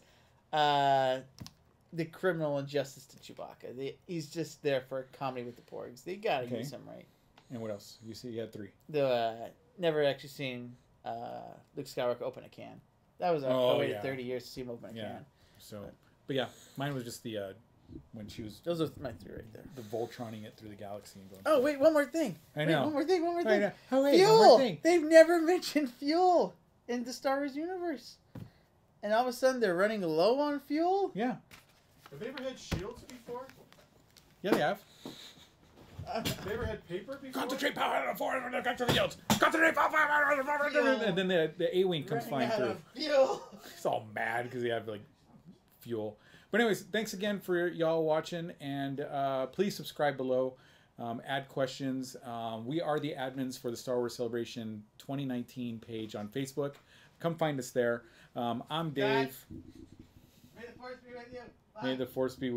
the criminal injustice to Chewbacca. He's just there for comedy with the porgs. They gotta Okay. use him right. And what else? You see, you had 3. The never actually seen Luke Skywalker open a can. That was I waited 30 years to see him open a can. So, but yeah, mine was just the when she was Those are my 3 right there. the Voltroning it through the galaxy and going. Oh wait, one more thing. I know. One more thing. I know. Oh wait, Fuel. one more thing. They've never mentioned fuel in the Star Wars universe, and all of a sudden they're running low on fuel. Yeah, Have they ever had shields before? yeah, they have. Have they ever had paper before? Concentrate power on the forward when it comes to the yields. Concentrate power on the forward. And then the A-wing comes flying Running out through. of fuel. It's all mad because they have like fuel. But anyways, thanks again for y'all watching, and please subscribe below. Add questions. We are the admins for the Star Wars Celebration 2019 page on Facebook. Come find us there. I'm Dave. May the force be with you. Bye. May the force be with you.